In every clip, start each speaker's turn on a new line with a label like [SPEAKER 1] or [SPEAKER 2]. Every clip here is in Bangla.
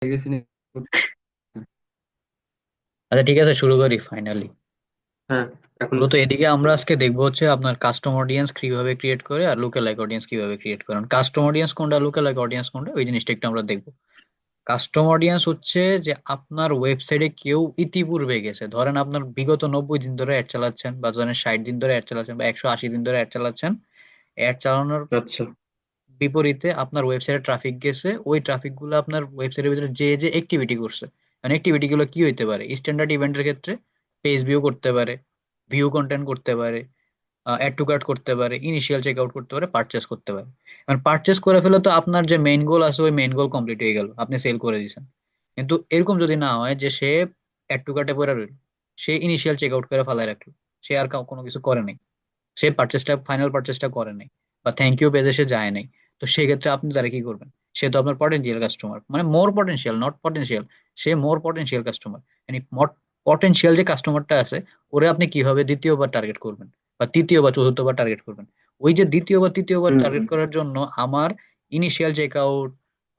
[SPEAKER 1] হয়ে গেছি না?
[SPEAKER 2] আচ্ছা, ঠিক আছে, শুরু করি ফাইনালি।
[SPEAKER 1] হ্যাঁ, এখন
[SPEAKER 2] মূলত এদিকে আমরা আজকে দেখবো হচ্ছে আপনার কাস্টম অডিয়েন্স কিভাবে ক্রিয়েট করে আর লুকে লাইক অডিয়েন্স কিভাবে ক্রিয়েট করেন। কাস্টম অডিয়েন্স কোনটা, লুকে লাইক অডিয়েন্স কোনটা, ওই জিনিসটা একটু আমরা দেখবো। কাস্টম অডিয়েন্স হচ্ছে যে আপনার ওয়েবসাইটে কেউ ইতিপূর্বে গেছে, ধরেন আপনার বিগত 90 দিন ধরে অ্যাড চালাচ্ছেন, বা ধরেন 60 দিন ধরে অ্যাড চালাচ্ছেন, বা 180 দিন ধরে অ্যাড চালাচ্ছেন। অ্যাড চালানোর
[SPEAKER 1] আচ্ছা।
[SPEAKER 2] বিপরীতে আপনার ওয়েবসাইটে ট্রাফিক গেছে, ওই ট্রাফিক গুলো আপনার ওয়েবসাইটের ভিতরে যে যে অ্যাক্টিভিটি করছে, মানে অ্যাক্টিভিটি গুলো কি হইতে পারে, স্ট্যান্ডার্ড ইভেন্টের ক্ষেত্রে পেজ ভিউ করতে পারে, ভিউ কন্টেন্ট করতে পারে, অ্যাড টু কার্ট করতে পারে, ইনিশিয়াল চেক আউট করতে পারে, পারচেস করতে পারে। মানে পারচেস করে ফেলে তো আপনার যে মেইন গোল আছে ওই মেইন গোল কমপ্লিট হয়ে গেল, আপনি সেল করে দিয়েছেন। কিন্তু এরকম যদি না হয় যে সে অ্যাড টু কার্টে পড়ে রইল, সে ইনিশিয়াল চেক আউট করে ফেলায় রাখলো, সে আর কোনো কিছু করে নাই, সে পারচেসটা ফাইনাল পারচেসটা করে নাই, বা থ্যাংক ইউ পেজে সে যায় নাই, তো সেক্ষেত্রে আপনি তারা কি করবেন? সে তো আপনার পটেনশিয়াল কাস্টমার, মানে more potential, not potential, say more potential customer. মানে পটেনশিয়াল যে কাস্টমারটা আছে, ওরে আপনি কিভাবে দ্বিতীয়বার টার্গেট করবেন, বা তৃতীয় বা চতুর্থবার টার্গেট করবেন? ওই যে দ্বিতীয় বা তৃতীয়বার
[SPEAKER 1] হুম
[SPEAKER 2] টার্গেট
[SPEAKER 1] হুম।
[SPEAKER 2] করার জন্য আমার ইনিশিয়াল চেক আউট,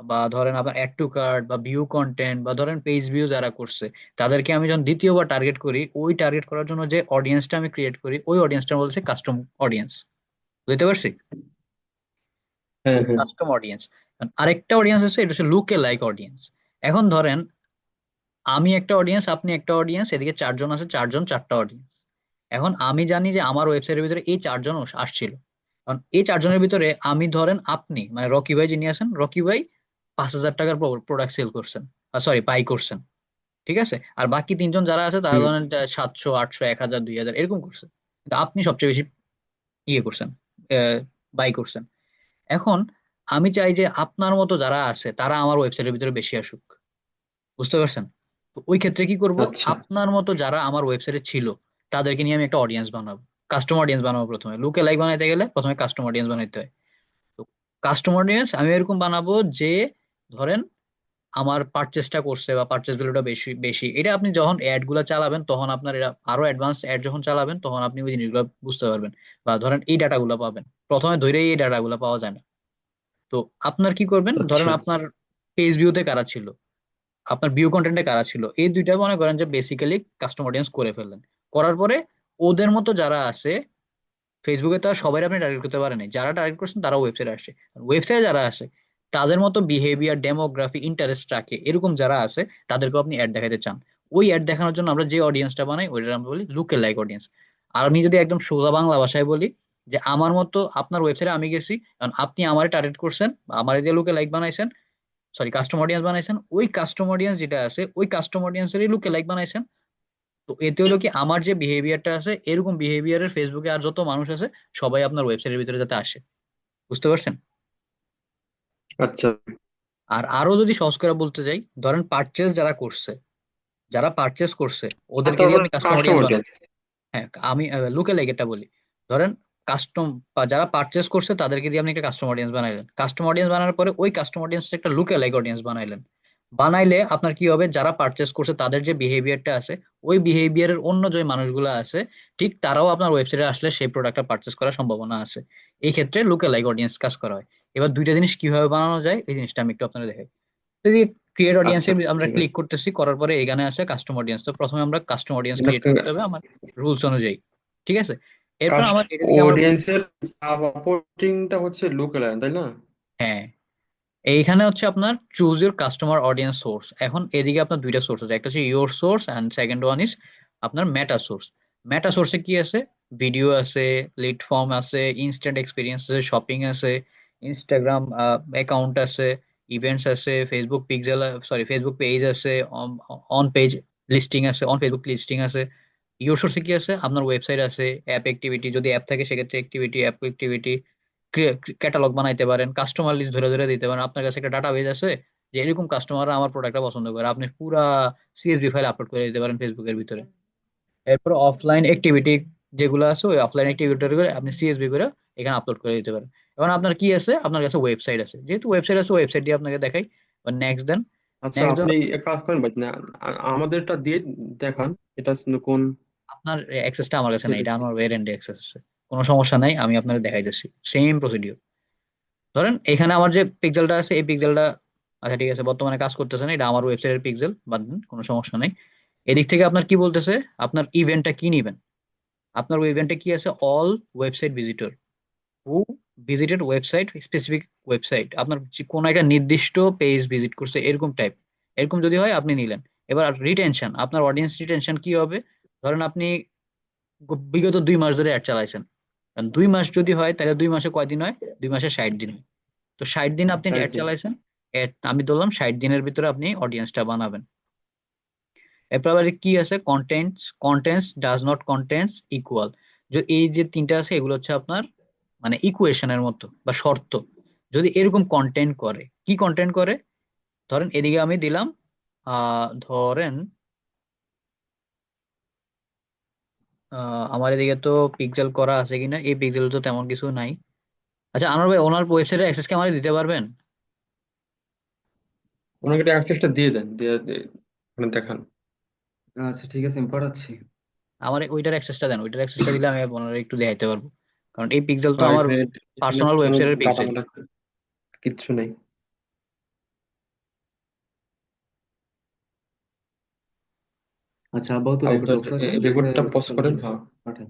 [SPEAKER 2] বা ধরেন আপনার অ্যাড টু কার্ট বা ভিউ কন্টেন্ট বা ধরেন পেজ ভিউ যারা করছে, তাদেরকে আমি যখন দ্বিতীয়বার টার্গেট করি, ওই টার্গেট করার জন্য যে অডিয়েন্সটা আমি ক্রিয়েট করি, ওই অডিয়েন্সটা বলছে কাস্টম অডিয়েন্স। বুঝতে পারছি?
[SPEAKER 1] হ্যাঁ হ্যাঁ।
[SPEAKER 2] Custom audience. আরেকটা অডিয়েন্স আছে, এটা হচ্ছে লুকে লাইক অডিয়েন্স। এখন ধরেন আমি একটা অডিয়েন্স, আপনি একটা অডিয়েন্স, এদিকে চারজন আছে, চারজন চারটা অডিয়েন্স। এখন আমি জানি যে আমার ওয়েবসাইটের ভিতরে এই চারজন আসছিল। কারণ এই চারজনের ভিতরে আমি, ধরেন আপনি মানে রকি ভাই যিনি আছেন, রকি ভাই 5,000 টাকার প্রোডাক্ট সেল করছেন, সরি বাই করছেন। ঠিক আছে, আর বাকি তিনজন যারা আছে তারা
[SPEAKER 1] হুম।
[SPEAKER 2] ধরেন 700, 800, 1,000, 2,000 এরকম করছে। কিন্তু আপনি সবচেয়ে বেশি ইয়ে করছেন, বাই করছেন। এখন আমি চাই যে আপনার মতো যারা আছে তারা আমার ওয়েবসাইটের ভিতরে বেশি আসুক। বুঝতে পারছেন? তো ওই ক্ষেত্রে কি করব?
[SPEAKER 1] আচ্ছা।
[SPEAKER 2] আপনার মতো যারা আমার ওয়েবসাইটে ছিল তাদেরকে নিয়ে আমি একটা অডিয়েন্স বানাবো, কাস্টম অডিয়েন্স বানাবো। প্রথমে লুকে লাইক বানাইতে গেলে প্রথমে কাস্টম অডিয়েন্স বানাইতে হয়। তো কাস্টম অডিয়েন্স আমি এরকম বানাবো যে, ধরেন আমার পারচেসটা করছে বা পারচেস ভ্যালুটা বেশি বেশি, এটা আপনি যখন অ্যাড গুলা চালাবেন তখন আপনার এরা আরো অ্যাডভান্স অ্যাড যখন চালাবেন তখন আপনি ওই জিনিসগুলো বুঝতে পারবেন, বা ধরেন এই ডাটাগুলো পাবেন। প্রথমে ধরেই এই ডাটাগুলো পাওয়া যায় না। তো আপনার কি করবেন, ধরেন
[SPEAKER 1] আচ্ছা।
[SPEAKER 2] আপনার পেজ ভিউতে কারা ছিল, আপনার ভিউ কন্টেন্টে কারা ছিল, এই দুইটা মনে করেন যে বেসিক্যালি কাস্টম অডিয়েন্স করে ফেললেন। করার পরে ওদের মতো যারা আছে, ফেসবুকে তো আর সবাই আপনি টার্গেট করতে পারেন, যারা টার্গেট করছেন তারা ওয়েবসাইটে আসছে। ওয়েবসাইটে যারা আছে তাদের মতো বিহেভিয়ার, ডেমোগ্রাফি, ইন্টারেস্ট রাখে এরকম যারা আছে, তাদেরকে আপনি অ্যাড দেখাতে চান। ওই অ্যাড দেখানোর জন্য আমরা যে অডিয়েন্সটা বানাই ওইটা আমরা বলি লুকে লাইক অডিয়েন্স। আর আমি যদি একদম সোজা বাংলা ভাষায় বলি, যে আমার মতো আপনার ওয়েবসাইটে আমি গেছি, কারণ আপনি আমারে টার্গেট করছেন, বা আমার যে লুকে লাইক বানাইছেন, সরি কাস্টম অডিয়েন্স বানাইছেন, ওই কাস্টম অডিয়েন্স যেটা আছে ওই কাস্টম অডিয়েন্সেরই লুকে লাইক বানাইছেন। তো এতে হলো কি, আমার যে বিহেভিয়ারটা আছে এরকম বিহেভিয়ারের ফেসবুকে আর যত মানুষ আছে সবাই আপনার ওয়েবসাইটের ভিতরে যাতে আসে। বুঝতে পারছেন?
[SPEAKER 1] আচ্ছা।
[SPEAKER 2] আর আরো যদি সহজ করে বলতে যাই, ধরেন পারচেস যারা করছে, যারা পারচেস করছে ওদেরকে দিয়ে
[SPEAKER 1] তারপর
[SPEAKER 2] আপনি কাস্টম
[SPEAKER 1] কাস্টম
[SPEAKER 2] অডিয়েন্স বানান।
[SPEAKER 1] অডিয়েন্স।
[SPEAKER 2] হ্যাঁ, আমি লুকে লাইক এটা বলি। ধরেন কাস্টম, যারা পারচেস করছে তাদেরকে দিয়ে আপনি একটা কাস্টম অডিয়েন্স বানাইলেন, কাস্টম অডিয়েন্স বানানোর পরে ওই কাস্টম অডিয়েন্স একটা লুকে লাইক অডিয়েন্স বানাইলেন। বানাইলে আপনার কি হবে, যারা পারচেস করছে তাদের যে বিহেভিয়ারটা আছে, ওই বিহেভিয়ারের অন্য যে মানুষগুলো আছে, ঠিক তারাও আপনার ওয়েবসাইটে আসলে সেই প্রোডাক্টটা পারচেস করার সম্ভাবনা আছে। এই ক্ষেত্রে লুকে লাইক অডিয়েন্স কাজ করা হয়। এবার দুইটা জিনিস কিভাবে বানানো যায় এই জিনিসটা আমি একটু আপনাদের দেখাই। যদি ক্রিয়েট অডিয়েন্সে
[SPEAKER 1] আচ্ছা,
[SPEAKER 2] আমরা
[SPEAKER 1] ঠিক
[SPEAKER 2] ক্লিক
[SPEAKER 1] আছে।
[SPEAKER 2] করতেছি, করার পরে এখানে আছে কাস্টম অডিয়েন্স। তো প্রথমে আমরা কাস্টম অডিয়েন্স ক্রিয়েট
[SPEAKER 1] এটা
[SPEAKER 2] করতে হবে আমার রুলস অনুযায়ী। ঠিক আছে, এরপর
[SPEAKER 1] কাস্ট
[SPEAKER 2] আমার এটা থেকে আমরা
[SPEAKER 1] অডিয়েন্সের সাপোর্টিংটা হচ্ছে লোক এলাকা, তাই না?
[SPEAKER 2] হ্যাঁ, এইখানে হচ্ছে আপনার choose your customer audience source. এখন এদিকে আপনার দুইটা সোর্স আছে, একটা হচ্ছে your source and second one is আপনার মেটা সোর্স। মেটা সোর্সে কি আছে? ভিডিও আছে, লিড ফর্ম আছে, ইনস্ট্যান্ট এক্সপিরিয়েন্স আছে, শপিং আছে, ইনস্টাগ্রাম অ্যাকাউন্ট আছে, ইভেন্টস আছে, Facebook pixel, sorry Facebook page আছে, অন পেজ লিস্টিং আছে, অন ফেসবুক লিস্টিং আছে। ইওর সোর্সে কি আছে? আপনার ওয়েবসাইট আছে, অ্যাপ অ্যাক্টিভিটি, যদি অ্যাপ থাকে সেক্ষেত্রে অ্যাক্টিভিটি, অ্যাপ অ্যাক্টিভিটি, ক্যাটালগ বানাইতে পারেন, কাস্টমার লিস্ট ধরে ধরে দিতে পারেন। আপনার কাছে একটা ডাটাবেজ আছে যে এরকম কাস্টমাররা আমার প্রোডাক্টটা পছন্দ করে, আপনি পুরা সিএসভি ফাইল আপলোড করে দিতে পারেন ফেসবুকের ভিতরে। এরপর অফলাইন অ্যাক্টিভিটি যেগুলো আছে, ওই অফলাইন অ্যাক্টিভিটি করে আপনি সিএসভি করে এখানে আপলোড করে দিতে পারেন। এখন আপনার কি আছে? আপনার কাছে ওয়েবসাইট আছে, যেহেতু ওয়েবসাইট আছে ওয়েবসাইট দিয়ে আপনাকে দেখাই। নেক্সট দেন,
[SPEAKER 1] আচ্ছা,
[SPEAKER 2] নেক্সট দেন।
[SPEAKER 1] আপনি এক কাজ করেন ভাই না, আমাদেরটা দিয়ে দেখান। এটা হচ্ছে কোন
[SPEAKER 2] আপনার অ্যাক্সেসটা আমার কাছে নাই,
[SPEAKER 1] সেটা?
[SPEAKER 2] এটা আমার ওয়্যার এন্ড অ্যাক্সেস আছে। কোনো সমস্যা নাই, আমি আপনাকে দেখাই যাচ্ছি সেম প্রসিডিউর। ধরেন এখানে আমার যে পিক্সেলটা আছে এই পিক্সেলটা আচ্ছা ঠিক আছে, বর্তমানে কাজ করতেছে না, এটা আমার ওয়েবসাইটের পিক্সেল, বাদ দেন, কোনো সমস্যা নেই। এদিক থেকে আপনার কি বলতেছে, আপনার ইভেন্টটা কি নিবেন। আপনার ওই ইভেন্টে কি আছে, অল ওয়েবসাইট ভিজিটর হু ভিজিটেড ওয়েবসাইট, স্পেসিফিক ওয়েবসাইট, আপনার যে কোনো একটা নির্দিষ্ট পেজ ভিজিট করছে এরকম টাইপ, এরকম যদি হয় আপনি নিলেন। এবার রিটেনশন, আপনার অডিয়েন্স রিটেনশন কি হবে, ধরেন আপনি বিগত 2 মাস ধরে অ্যাড চালাইছেন, কারণ 2 মাস যদি হয় তাহলে 2 মাসে কয়দিন হয়, 2 মাসে 60 দিন হয়। তো 60 দিন আপনি
[SPEAKER 1] ষাট
[SPEAKER 2] অ্যাড
[SPEAKER 1] দিন
[SPEAKER 2] চালাইছেন, আমি ধরলাম 60 দিনের ভিতরে আপনি অডিয়েন্সটা বানাবেন। এরপর আবার কি আছে, contents, contents does not contents equal, যে এই যে তিনটা আছে এগুলো হচ্ছে আপনার মানে ইকুয়েশনের মতো বা শর্ত। যদি এরকম কন্টেন্ট করে, কি কন্টেন্ট করে, ধরেন এদিকে আমি দিলাম ধরেন আমার এদিকে তো পিক্সেল করা আছে কিনা, এই পিক্সেল তো তেমন কিছু নাই। আচ্ছা আনোয়ার ভাই, ওনার ওয়েবসাইটের অ্যাক্সেস কি আমাকে দিতে পারবেন?
[SPEAKER 1] ওনাকে অ্যাক্সেসটা দিয়ে দেন, ওখানে দেখান।
[SPEAKER 3] আচ্ছা ঠিক আছে, আমি পাঠাচ্ছি।
[SPEAKER 2] আমার ওইটার অ্যাক্সেসটা দেন, ওইটার অ্যাক্সেসটা দিলে আমি ওনার একটু দেখাইতে পারবো, কারণ এই পিক্সেল তো আমার
[SPEAKER 1] এখানে এখানে
[SPEAKER 2] পার্সোনাল
[SPEAKER 1] কোনো
[SPEAKER 2] ওয়েবসাইটের
[SPEAKER 1] ডাটা
[SPEAKER 2] পিক্সেল।
[SPEAKER 1] মাটা কিচ্ছু নেই।
[SPEAKER 3] আচ্ছা, আপাতত রেকর্ড
[SPEAKER 1] আপাতত
[SPEAKER 3] অফ রাখেন,
[SPEAKER 1] রেকর্ডটা পজ করেন,
[SPEAKER 3] তারপরে
[SPEAKER 1] হ্যাঁ।
[SPEAKER 3] পাঠান।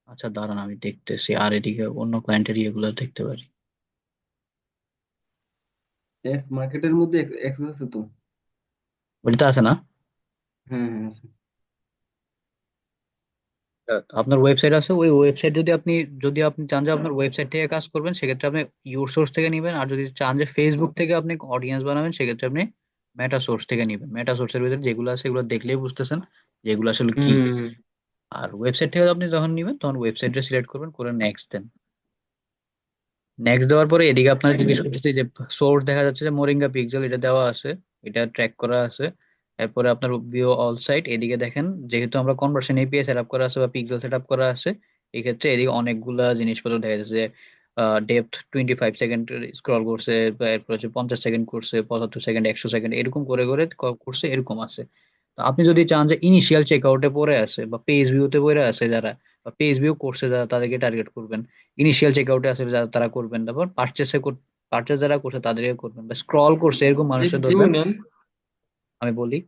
[SPEAKER 2] আচ্ছা দাঁড়ান আমি দেখতেছি, আর এদিকে অন্য ক্লায়েন্টের ইয়েগুলো দেখতে পারি।
[SPEAKER 3] এক্স মার্কেটের মধ্যে অ্যাক্সেস আছে তো?
[SPEAKER 2] ওইটা আছে না?
[SPEAKER 3] হ্যাঁ হ্যাঁ আছে।
[SPEAKER 2] আপনার ওয়েবসাইট আছে, ওই ওয়েবসাইট যদি আপনি চান যে আপনার ওয়েবসাইট থেকে কাজ করবেন, সেক্ষেত্রে আপনি ইউর সোর্স থেকে নেবেন। আর যদি চান যে ফেসবুক থেকে আপনি অডিয়েন্স বানাবেন, সেক্ষেত্রে আপনি মেটা সোর্স থেকে নেবেন। মেটা সোর্সের ভিতরে যেগুলো আছে এগুলো দেখলেই বুঝতেছেন যেগুলো আসলে কি।
[SPEAKER 1] হুম।
[SPEAKER 2] আর ওয়েবসাইট থেকে আপনি যখন নেবেন তখন ওয়েবসাইটটা সিলেক্ট করবেন, করে নেক্সট দেন। নেক্সট দেওয়ার পরে এদিকে আপনার জিজ্ঞেস করতেছে যে সোর্স, দেখা যাচ্ছে যে মোরিঙ্গা পিক্সেল এটা দেওয়া আছে, এটা ট্র্যাক করা আছে। এরপরে আপনার ভিউ অল সাইট, এদিকে দেখেন যেহেতু আমরা কনভার্সন এপিআই সেট আপ করা আছে বা পিক্সেল সেট আপ করা আছে, এই ক্ষেত্রে এদিকে অনেকগুলা জিনিসপত্র দেখা যাচ্ছে যে ডেপথ 25 সেকেন্ড স্ক্রল করছে, বা এরপর হচ্ছে 50 সেকেন্ড করছে, 75 সেকেন্ড, 100 সেকেন্ড, এরকম করে করে করছে, এরকম আছে। তো আপনি যদি চান যে ইনিশিয়াল চেক আউটে পড়ে আছে বা পেজ ভিউতে পড়ে আছে যারা, বা পেজ ভিউ করছে যারা, তাদেরকে টার্গেট করবেন। ইনিশিয়াল চেক আউটে আছে যারা, তারা করবেন। তারপর পারচেস যারা করছে তাদেরকে করবেন, বা স্ক্রল করছে এরকম
[SPEAKER 1] পেজ
[SPEAKER 2] মানুষের
[SPEAKER 1] ভিউ
[SPEAKER 2] ধরবেন।
[SPEAKER 1] নেন।
[SPEAKER 2] আমি বলি,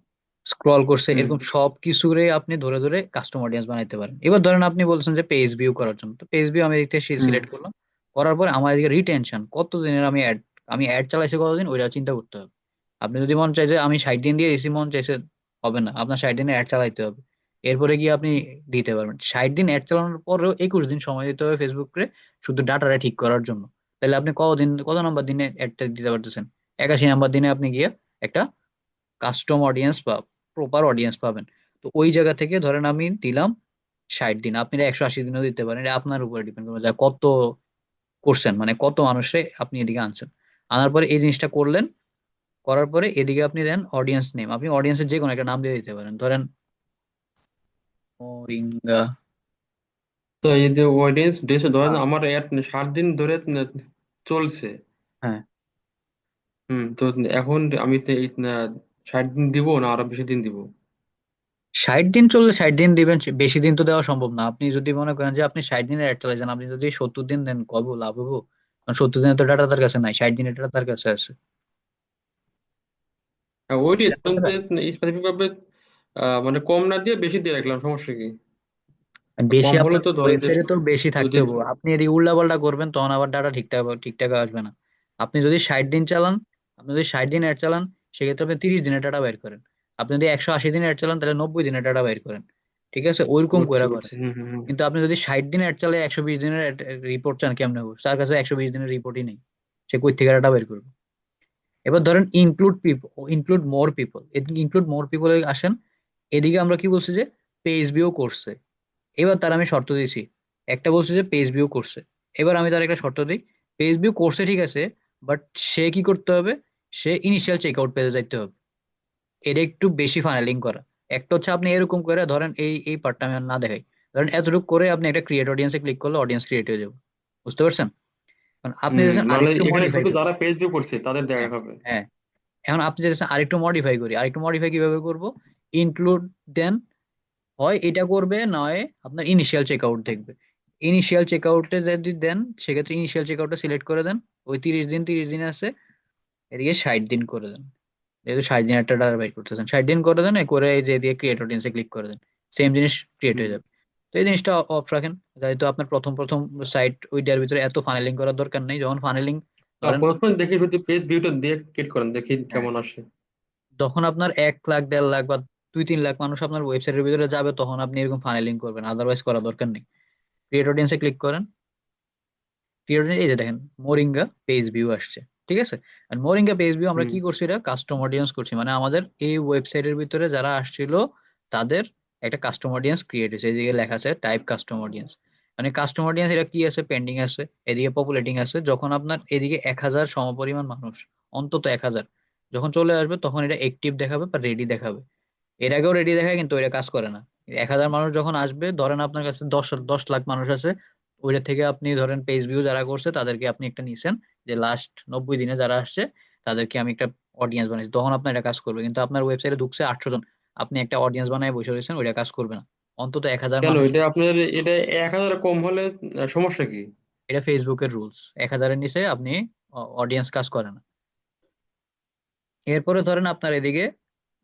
[SPEAKER 2] স্ক্রল করছে
[SPEAKER 1] হুম।
[SPEAKER 2] এরকম সব কিছুরে আপনি ধরে ধরে কাস্টম অডিয়েন্স বানাইতে পারেন। এবার ধরেন আপনি বলছেন যে পেজ ভিউ করার জন্য, তো পেজ ভিউ আমি এদিকে
[SPEAKER 1] হুম।
[SPEAKER 2] সিলেক্ট করলাম। করার পরে আমার এদিকে রিটেনশন কত দিনের আমি অ্যাড চালাইছি কতদিন, ওইটা চিন্তা করতে হবে। আপনি যদি মন চাই যে আমি 60 দিন দিয়ে দিছি, মন চাইছে, হবে না, আপনার 60 দিনের অ্যাড চালাইতে হবে। এরপরে গিয়ে আপনি দিতে পারবেন। 60 দিন অ্যাড চালানোর পরেও 21 দিন সময় দিতে হবে ফেসবুকে, শুধু ডাটাটা ঠিক করার জন্য। তাহলে আপনি কত নাম্বার দিনে অ্যাডটা দিতে পারতেছেন, 81 নাম্বার দিনে আপনি গিয়ে একটা কাস্টম অডিয়েন্স বা প্রপার অডিয়েন্স পাবেন। তো ওই জায়গা থেকে ধরেন আমি দিলাম 60 দিন, আপনি 180 দিনও দিতে পারেন, এটা আপনার উপরে ডিপেন্ড করবে যে কত করছেন, মানে কত মানুষে আপনি এদিকে আনছেন। আনার পরে এই জিনিসটা করলেন, করার পরে এদিকে আপনি দেন অডিয়েন্স নেম, আপনি অডিয়েন্সের যে কোনো একটা নাম দিয়ে দিতে পারেন, ধরেন মোরিঙ্গা।
[SPEAKER 1] তো এই যে অডিয়েন্স ডেস ধরেন
[SPEAKER 2] হ্যাঁ,
[SPEAKER 1] আমার 60 দিন ধরে চলছে।
[SPEAKER 2] হ্যাঁ।
[SPEAKER 1] হুম। তো এখন আমি তো এই 60 দিন দিব না আরো বেশি দিন দিব?
[SPEAKER 2] 60 দিন চললে 60 দিন দিবেন, বেশি দিন তো দেওয়া সম্ভব না। আপনি যদি মনে করেন যে আপনি 60 দিনের অ্যাড চালাইছেন, আপনি যদি 70 দিন দেন, কব লাভ হবো? কারণ 70 দিনের তো ডাটা তার কাছে নাই, 60 দিনের ডাটা তার কাছে আছে।
[SPEAKER 1] হ্যাঁ, ওইটি
[SPEAKER 2] বুঝতে পারছেন?
[SPEAKER 1] স্পেসিফিক ভাবে মানে কম না দিয়ে বেশি দিয়ে রাখলাম, সমস্যা কি? তো
[SPEAKER 2] বেশি
[SPEAKER 1] কম হলে
[SPEAKER 2] আপনার
[SPEAKER 1] তো ধরেন যে
[SPEAKER 2] ওয়েবসাইটে তো বেশি থাকতে
[SPEAKER 1] যদি
[SPEAKER 2] হবে, আপনি এদিকে উল্টা পাল্টা করবেন তখন আবার ডাটা ঠিকঠাক ঠিকঠাক আসবে না। আপনি যদি 60 দিন চালান, আপনি যদি 60 দিন অ্যাড চালান, সেক্ষেত্রে আপনি 30 দিনের ডাটা বের করেন। আপনি যদি 180 দিন অ্যাড চালান, তাহলে 90 দিনের ডাটা বের করেন। ঠিক আছে, ওইরকম
[SPEAKER 1] বুঝছি
[SPEAKER 2] করে করেন।
[SPEAKER 1] বুঝছি। হুম হুম হুম।
[SPEAKER 2] কিন্তু আপনি যদি 60 দিন অ্যাড চালায় 120 দিনের রিপোর্ট চান, কেমনে হবে? তার কাছে 120 দিনের রিপোর্টই নেই, সে কই থেকে ডাটা বের করবে? এবার ধরেন include more people, include more people আসেন। এদিকে আমরা কি বলছি যে পেজ ভিউ করছে। এবার তার আমি শর্ত দিয়েছি, একটা বলছে যে পেজ ভিউ করছে। এবার আমি তার একটা শর্ত দিই, পেজ ভিউ করছে ঠিক আছে, বাট সে কি করতে হবে, সে ইনিশিয়াল চেক আউট পেজে যাইতে হবে। এটা একটু বেশি ফানেলিং করা। একটা হচ্ছে আপনি এরকম করে ধরেন এই এই পার্টটা আমি আর না দেখাই, ধরেন এতটুকু করে আপনি একটা ক্রিয়েট অডিয়েন্সে ক্লিক করলে অডিয়েন্স ক্রিয়েট হয়ে যাবে। বুঝতে পারছেন? কারণ আপনি
[SPEAKER 1] হুম,
[SPEAKER 2] চাচ্ছেন
[SPEAKER 1] মানে
[SPEAKER 2] আরেকটু
[SPEAKER 1] এখানে
[SPEAKER 2] মডিফাই
[SPEAKER 1] শুধু
[SPEAKER 2] করি।
[SPEAKER 1] যারা পেজ ভিউ করছে তাদের দেখা
[SPEAKER 2] হ্যাঁ,
[SPEAKER 1] হবে।
[SPEAKER 2] হ্যাঁ। এখন আপনি চাচ্ছেন আরেকটু মডিফাই করি, আরেকটু মডিফাই কিভাবে করব, ইনক্লুড দেন, হয় এটা করবে, নয় আপনার ইনিশিয়াল চেকআউট দেখবে। ইনিশিয়াল চেকআউটে যদি দেন, সেক্ষেত্রে ইনিশিয়াল চেকআউটটা সিলেক্ট করে দেন। ওই 30 দিন, 30 দিন আছে, এদিকে 60 দিন করে দেন। যেহেতু 60 দিন একটা ডাটা বাইর করতেছেন, 60 দিন করে দেন, করে এই যে দিয়ে ক্রিয়েট অডিয়েন্সে ক্লিক করে দেন, সেম জিনিস ক্রিয়েট
[SPEAKER 3] হুম
[SPEAKER 2] হয়ে যাবে। তো এই জিনিসটা অফ রাখেন। যেহেতু আপনার প্রথম প্রথম সাইট, ওইটার ভিতরে এত ফানেলিং করার দরকার নেই। যখন ফানেলিং ধরেন,
[SPEAKER 1] প্রথমে দেখি শুধু পেজ ভিউটা দিয়ে ক্লিক করেন, দেখি
[SPEAKER 2] হ্যাঁ,
[SPEAKER 1] কেমন আসে।
[SPEAKER 2] যখন আপনার 1 লাখ 1.5 লাখ বা 2-3 লাখ মানুষ আপনার ওয়েবসাইটের ভিতরে যাবে, তখন আপনি এরকম ফানেলিং করবেন, আদারওয়াইজ করার দরকার নেই। ক্রিয়েট অডিয়েন্সে ক্লিক করেন। ক্রিয়েট অডিয়েন্স, এই যে দেখেন মোরিঙ্গা পেজ ভিউ আসছে, ঠিক আছে। আর মোরিঙ্গা পেজ ভিউ আমরা
[SPEAKER 1] হুম
[SPEAKER 2] কি করছি, এটা কাস্টম অডিয়েন্স করছি, মানে আমাদের এই ওয়েবসাইটের ভিতরে যারা আসছিল তাদের একটা কাস্টম অডিয়েন্স ক্রিয়েট হয়েছে। এদিকে লেখা আছে টাইপ কাস্টম অডিয়েন্স, মানে কাস্টম অডিয়েন্স এটা কি আছে, পেন্ডিং আছে, এদিকে পপুলেটিং আছে। যখন আপনার এদিকে 1,000 সমপরিমাণ মানুষ, অন্তত 1,000 যখন চলে আসবে, তখন এটা অ্যাক্টিভ দেখাবে বা রেডি দেখাবে। এর আগেও রেডি দেখায়, কিন্তু এটা কাজ করে না। 1,000 মানুষ যখন আসবে, ধরেন আপনার কাছে 10 লাখ মানুষ আছে, ওইটা থেকে আপনি ধরেন পেজ ভিউ যারা করছে তাদেরকে আপনি একটা নিছেন, যে লাস্ট 90 দিনে যারা আসছে তাদেরকে আমি একটা অডিয়েন্স বানাইছি, তখন আপনার এটা কাজ করবে। কিন্তু আপনার ওয়েবসাইটে ঢুকছে 800 জন, আপনি একটা অডিয়েন্স বানায় বসে রয়েছেন, ওইটা কাজ করবে না। অন্তত 1,000
[SPEAKER 1] কেন
[SPEAKER 2] মানুষ।
[SPEAKER 1] এটা আপনার, এটা 1,000 কম হলে সমস্যা কি?
[SPEAKER 2] এটা ফেসবুকের রুলস, 1,000-এর নিচে আপনি অডিয়েন্স কাজ করে না। এরপরে ধরেন আপনার এদিকে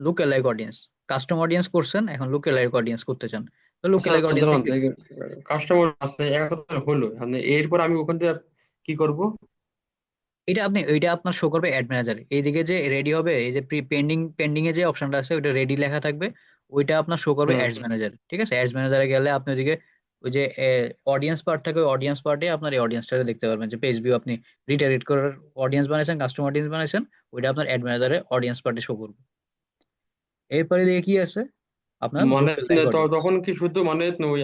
[SPEAKER 2] look like audience, custom audience করছেন, এখন লুক লাইক অডিয়েন্স করতে চান, তো লুক
[SPEAKER 1] আচ্ছা
[SPEAKER 2] লাইক অডিয়েন্সে
[SPEAKER 1] দাঁড়ান,
[SPEAKER 2] ক্লিক।
[SPEAKER 1] কাস্টমার আছে 1,000 হলো, মানে এরপর আমি ওখান থেকে কি করব?
[SPEAKER 2] এটা আপনি, ওইটা আপনার শো করবে অ্যাড ম্যানেজারে, এইদিকে যে রেডি হবে, এই যে পেন্ডিং, পেন্ডিং এ যে অপশনটা আছে ওইটা রেডি লেখা থাকবে, ওইটা আপনার শো করবে
[SPEAKER 1] হুম
[SPEAKER 2] অ্যাডস ম্যানেজার, ঠিক আছে। অ্যাডস ম্যানেজারে গেলে আপনি ওইদিকে ওই যে অডিয়েন্স পার্ট থাকে, ওই অডিয়েন্স পার্টে আপনার এই অডিয়েন্সটা দেখতে পারবেন, যে পেজ ভিউ আপনি রিটার্গেট করার অডিয়েন্স বানাইছেন, কাস্টমার অডিয়েন্স বানাইছেন, ওইটা আপনার অ্যাড ম্যানেজারে অডিয়েন্স পার্টে শো করবে। এরপরে দিকে কি আছে, আপনার
[SPEAKER 1] মানে
[SPEAKER 2] লোকাল লাইক অডিয়েন্স।
[SPEAKER 1] তখন কি শুধু মানে ওই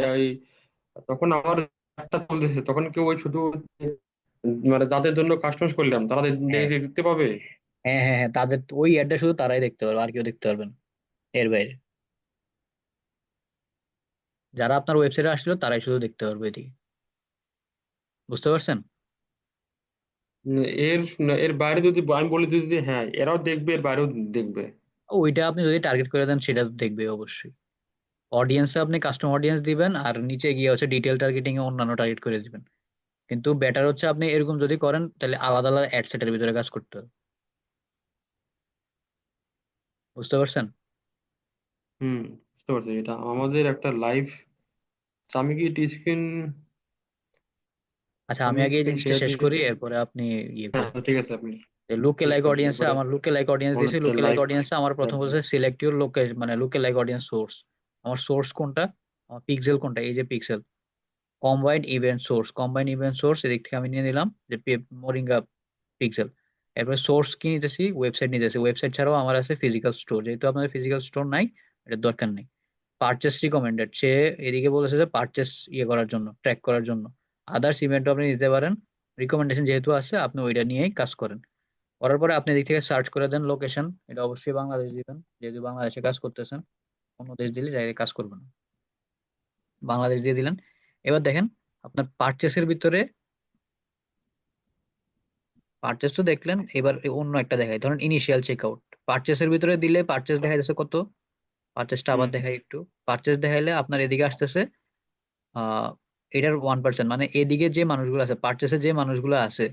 [SPEAKER 1] তখন আমার একটা চলতেছে, তখন কি ওই শুধু মানে যাদের জন্য কাস্টমাইজ করলাম তারা
[SPEAKER 2] হ্যাঁ,
[SPEAKER 1] দেখতে পাবে?
[SPEAKER 2] হ্যাঁ, হ্যাঁ, হ্যাঁ, তাদের ওই অ্যাডটা শুধু তারাই দেখতে পারবে, আর কেউ দেখতে পারবে না এর বাইরে। যারা আপনার ওয়েবসাইটে আসছিল তারাই শুধু দেখতে পারবে এদিকে। বুঝতে পারছেন?
[SPEAKER 1] উম, এর এর বাইরে যদি আমি বলি, যদি হ্যাঁ এরাও দেখবে, এর বাইরেও দেখবে।
[SPEAKER 2] ওইটা আপনি যদি টার্গেট করে দেন, সেটা তো দেখবে অবশ্যই। অডিয়েন্সে আপনি কাস্টম অডিয়েন্স দিবেন, আর নিচে গিয়ে হচ্ছে ডিটেল টার্গেটিং এ অন্যান্য টার্গেট করে দিবেন। কিন্তু বেটার হচ্ছে আপনি এরকম যদি করেন, তাহলে আলাদা আলাদা অ্যাড সেটের ভিতরে কাজ করতে হবে। বুঝতে পারছেন?
[SPEAKER 1] হুম, বুঝতে পারছি। এটা আমাদের একটা লাইভ, আমি কি স্ক্রিন,
[SPEAKER 2] আচ্ছা, আমি
[SPEAKER 1] আমি
[SPEAKER 2] আগে এই
[SPEAKER 1] স্ক্রিন
[SPEAKER 2] জিনিসটা
[SPEAKER 1] শেয়ার
[SPEAKER 2] শেষ
[SPEAKER 1] দিই।
[SPEAKER 2] করি, এরপরে আপনি ইয়ে
[SPEAKER 1] হ্যাঁ
[SPEAKER 2] করেন।
[SPEAKER 1] তো ঠিক আছে, আপনি
[SPEAKER 2] লুকে
[SPEAKER 1] শেষ
[SPEAKER 2] লাইক
[SPEAKER 1] করেন
[SPEAKER 2] অডিয়েন্সে,
[SPEAKER 1] এরপরে।
[SPEAKER 2] আমার লুকে লাইক অডিয়েন্স দিয়েছে,
[SPEAKER 1] আমাদের
[SPEAKER 2] লুকে লাইক
[SPEAKER 1] লাইভ,
[SPEAKER 2] অডিয়েন্সে আমার প্রথম বলছে সিলেক্ট ইউর লোকে, মানে লুকে লাইক অডিয়েন্স সোর্স। আমার সোর্স কোনটা, আমার পিক্সেল কোনটা, এই যে pixel. Combined event source, combined event source এদিক থেকে আমি নিয়ে নিলাম, যে মোরিঙ্গা পিক্সেল। এরপর সোর্স কি নিতেছি, ওয়েবসাইট নিতেছি। ওয়েবসাইট ছাড়াও আমার আছে ফিজিক্যাল স্টোর, যেহেতু আপনাদের ফিজিক্যাল স্টোর নাই, এটার দরকার নেই। পারচেস রিকমেন্ডেড, সে এদিকে বলেছে যে পারচেস ইয়ে করার জন্য, ট্র্যাক করার জন্য। আদার্স ইভেন্টও আপনি দিতে পারেন, রিকমেন্ডেশন যেহেতু আছে আপনি ওইটা নিয়েই কাজ করেন। করার পরে আপনি এদিক থেকে সার্চ করে দেন লোকেশন, এটা অবশ্যই বাংলাদেশ দিবেন, যেহেতু বাংলাদেশে কাজ করতেছেন। অন্য দেশ দিলে ডাইরেক্ট কাজ করবে না। বাংলাদেশ দিয়ে দিলেন। এবার দেখেন আপনার পারচেসের ভিতরে, পারচেস তো দেখলেন, এবার অন্য একটা দেখাই, ধরুন ইনিশিয়াল চেক আউট। পারচেসের ভিতরে দিলে পারচেস দেখা যাচ্ছে কত, পারচেসটা আবার
[SPEAKER 1] হুম
[SPEAKER 2] দেখাই একটু। পারচেস দেখাইলে আপনার এদিকে আসতেছে আহ এটার 1%, মানে এদিকে যে মানুষগুলো আছে, পারচেসে যে মানুষগুলো আছে,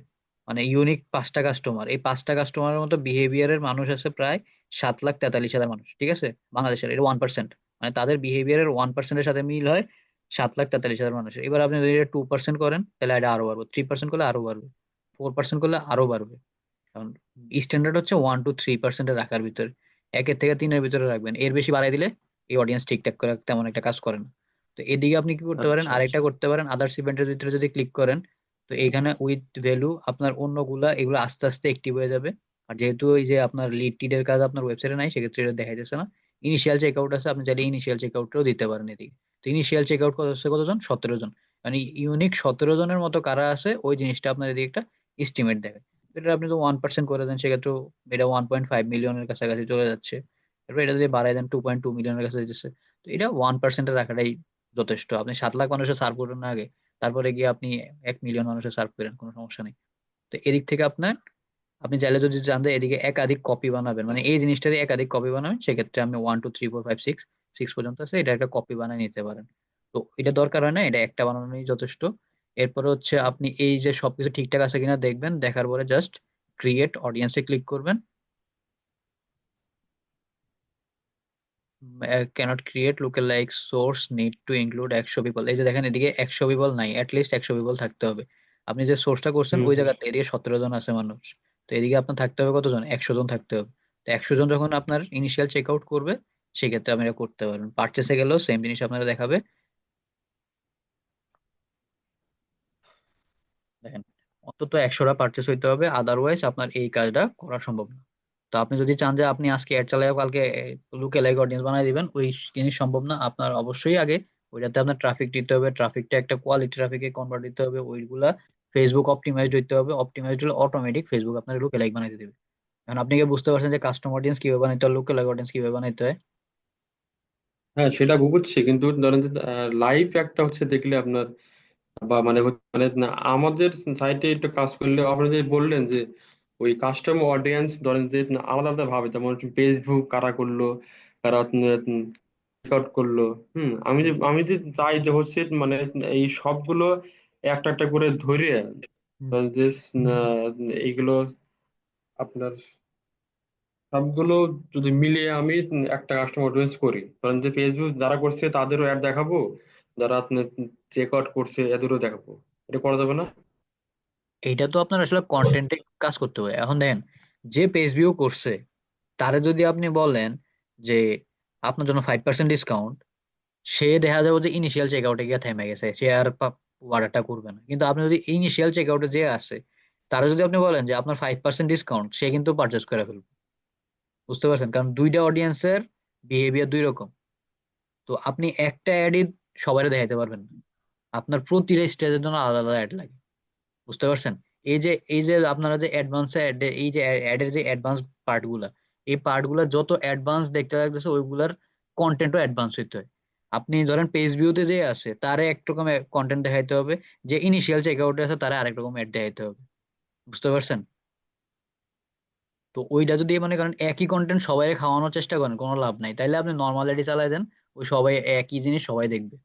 [SPEAKER 2] মানে ইউনিক 5টা কাস্টমার, এই 5টা কাস্টমারের মতো বিহেভিয়ারের মানুষ আছে প্রায় 7,43,000 মানুষ, ঠিক আছে। বাংলাদেশের এটা 1%, মানে তাদের বিহেভিয়ারের 1%-এর সাথে মিল হয় 7,43,000 মানুষের। এবার আপনি যদি এটা 2% করেন, তাহলে এটা আরো বাড়বে, 3% করলে আরো বাড়বে, 4% করলে আরো বাড়বে। কারণ স্ট্যান্ডার্ড হচ্ছে 1-3% রাখার ভিতরে, 1-3-এর ভিতরে রাখবেন। এর বেশি বাড়াই দিলে এই অডিয়েন্স ঠিকঠাক করে তেমন একটা কাজ করে না। তো এদিকে আপনি কি করতে পারেন,
[SPEAKER 1] আচ্ছা আচ্ছা।
[SPEAKER 2] আরেকটা করতে পারেন, আদার্স ইভেন্টের ভিতরে যদি ক্লিক করেন, তো এইখানে উইথ ভ্যালু আপনার অন্যগুলা এগুলো আস্তে আস্তে অ্যাক্টিভ হয়ে যাবে। আর যেহেতু এই যে আপনার লিড টিডের কাজ আপনার ওয়েবসাইটে নাই, সেক্ষেত্রে এটা দেখা যাচ্ছে না। ইনিশিয়াল চেকআউট আছে, আপনি চাইলে ইনিশিয়াল চেকআউটটাও দিতে পারেন এদিকে। তো ইনিশিয়াল চেকআউট হচ্ছে কতজন, 17 জন। মানে ইউনিক 17 জনের মতো কারা আছে, ওই জিনিসটা আপনার এদিকে একটা এস্টিমেট দেবে। এটা আপনি তো 1% করে দেন, সেক্ষেত্রে এটা 1.5 মিলিয়নের কাছাকাছি চলে যাচ্ছে। এরপর এটা যদি বাড়ায় দেন 2.2 মিলিয়নের কাছে যেতেছে। তো এটা 1%-এ রাখাটাই যথেষ্ট। আপনি 7 লাখ মানুষের সার্ভ করবেন না আগে, তারপরে গিয়ে আপনি 1 মিলিয়ন মানুষের সার্ভ করেন, কোনো সমস্যা নেই। তো এদিক থেকে আপনার, আপনি চাইলে যদি চান যে এদিকে একাধিক কপি বানাবেন, মানে এই জিনিসটারই একাধিক কপি বানাবেন, সেক্ষেত্রে আপনি 1 2 3 4 5 6 সিক্স পর্যন্ত আছে, এটা একটা কপি বানিয়ে নিতে পারেন। তো এটা দরকার হয় না, এটা একটা বানানোই যথেষ্ট। এরপরে হচ্ছে আপনি এই যে সবকিছু ঠিকঠাক আছে কিনা দেখবেন, দেখার পরে জাস্ট ক্রিয়েট অডিয়েন্সে ক্লিক করবেন। ক্যানট ক্রিয়েট লুকে like source need to include 100 people. এই যে দেখেন এদিকে 100 পিপল নাই, অ্যাটলিস্ট 100 পিপল থাকতে হবে। আপনি যে সোর্সটা করছেন
[SPEAKER 1] হুম
[SPEAKER 2] ওই
[SPEAKER 1] হুম।
[SPEAKER 2] জায়গাতে এদিকে 17 জন আছে মানুষ, তো এদিকে আপনার থাকতে হবে কতজন? 100 জন থাকতে হবে। তো 100 জন যখন আপনার ইনিশিয়াল চেক আউট করবে, সেক্ষেত্রে আপনি এটা করতে পারবেন। পারচেসে গেলেও সেম জিনিস আপনারা দেখাবে। দেখেন অন্তত 100টা পারচেস হইতে হবে, আদারওয়াইজ আপনার এই কাজটা করা সম্ভব না। তো আপনি যদি চান যে আপনি আজকে অ্যাড চালায় কালকে লুকে লাইক অডিয়েন্স বানাই দিবেন, ওই জিনিস সম্ভব না। আপনার অবশ্যই আগে ওইটাতে আপনার ট্রাফিক দিতে হবে, ট্রাফিকটা একটা কোয়ালিটি ট্রাফিকে কনভার্ট দিতে হবে, ওইগুলা ফেসবুক অপটিমাইজড হইতে হবে। অপটিমাইজড হলে অটোমেটিক ফেসবুক আপনার লুকে লাইক বানাইতে দেবে। এখন আপনি কি বুঝতে পারছেন যে কাস্টম অডিয়েন্স কিভাবে বানাইতে হয়, লুকে লাইক অডিয়েন্স কিভাবে বানাইতে হয়?
[SPEAKER 1] হ্যাঁ সেটা বুঝছি, কিন্তু ধরেন যে লাইভ একটা হচ্ছে দেখলে আপনার বা মানে না, আমাদের সাইটে একটু কাজ করলে আপনি যে বললেন যে ওই কাস্টম অডিয়েন্স ধরেন যে আলাদা আলাদা ভাবে, যেমন ফেসবুক কারা করলো, কারা আউট করলো। আমি যে চাই যে হচ্ছে মানে এই সবগুলো একটা একটা করে ধরে
[SPEAKER 2] হুম।
[SPEAKER 1] ধরেন যে এইগুলো আপনার সবগুলো যদি মিলিয়ে আমি একটা কাস্টমার অডিয়েন্স করি, ধরেন যে ফেসবুক যারা করছে তাদেরও অ্যাড দেখাবো, যারা আপনার চেক আউট করছে এদেরও দেখাবো। এটা করা যাবে না?
[SPEAKER 2] এইটা তো আপনার আসলে কন্টেন্টে কাজ করতে হবে। এখন দেখেন, যে পেজ ভিউ করছে তারে যদি আপনি বলেন যে আপনার জন্য 5% ডিসকাউন্ট, সে দেখা যাবে যে ইনিশিয়াল চেক আউটে গিয়ে থেমে গেছে, সে আর অর্ডারটা করবে না। কিন্তু আপনি যদি ইনিশিয়াল চেক আউটে যে আসে তারা যদি আপনি বলেন যে আপনার 5% ডিসকাউন্ট, সে কিন্তু পারচেস করে ফেলবে। বুঝতে পারছেন? কারণ দুইটা অডিয়েন্সের বিহেভিয়ার দুই রকম। তো আপনি একটা অ্যাডই সবাই দেখাইতে পারবেন না, আপনার প্রতিটা স্টেজের জন্য আলাদা আলাদা অ্যাড লাগে। বুঝতে পারছেন? এই যে আপনারা যে অ্যাডভান্স, এই যে অ্যাডের যে অ্যাডভান্স পার্ট গুলা, এই পার্ট গুলা যত অ্যাডভান্স দেখতে লাগতেছে ওইগুলার কন্টেন্টও অ্যাডভান্স হইতে হয়। আপনি ধরেন পেজ ভিউতে যে আছে তারে একরকম কন্টেন্ট দেখাইতে হবে, যে ইনিশিয়াল চেক আউটে আছে তারে আরেক রকম অ্যাড দেখাইতে হবে। বুঝতে পারছেন? তো ওইটা যদি মনে করেন একই কন্টেন্ট সবাই খাওয়ানোর চেষ্টা করেন, কোনো লাভ নাই। তাইলে আপনি নর্মাল আইডি চালাই দেন, ওই সবাই একই জিনিস সবাই দেখবে।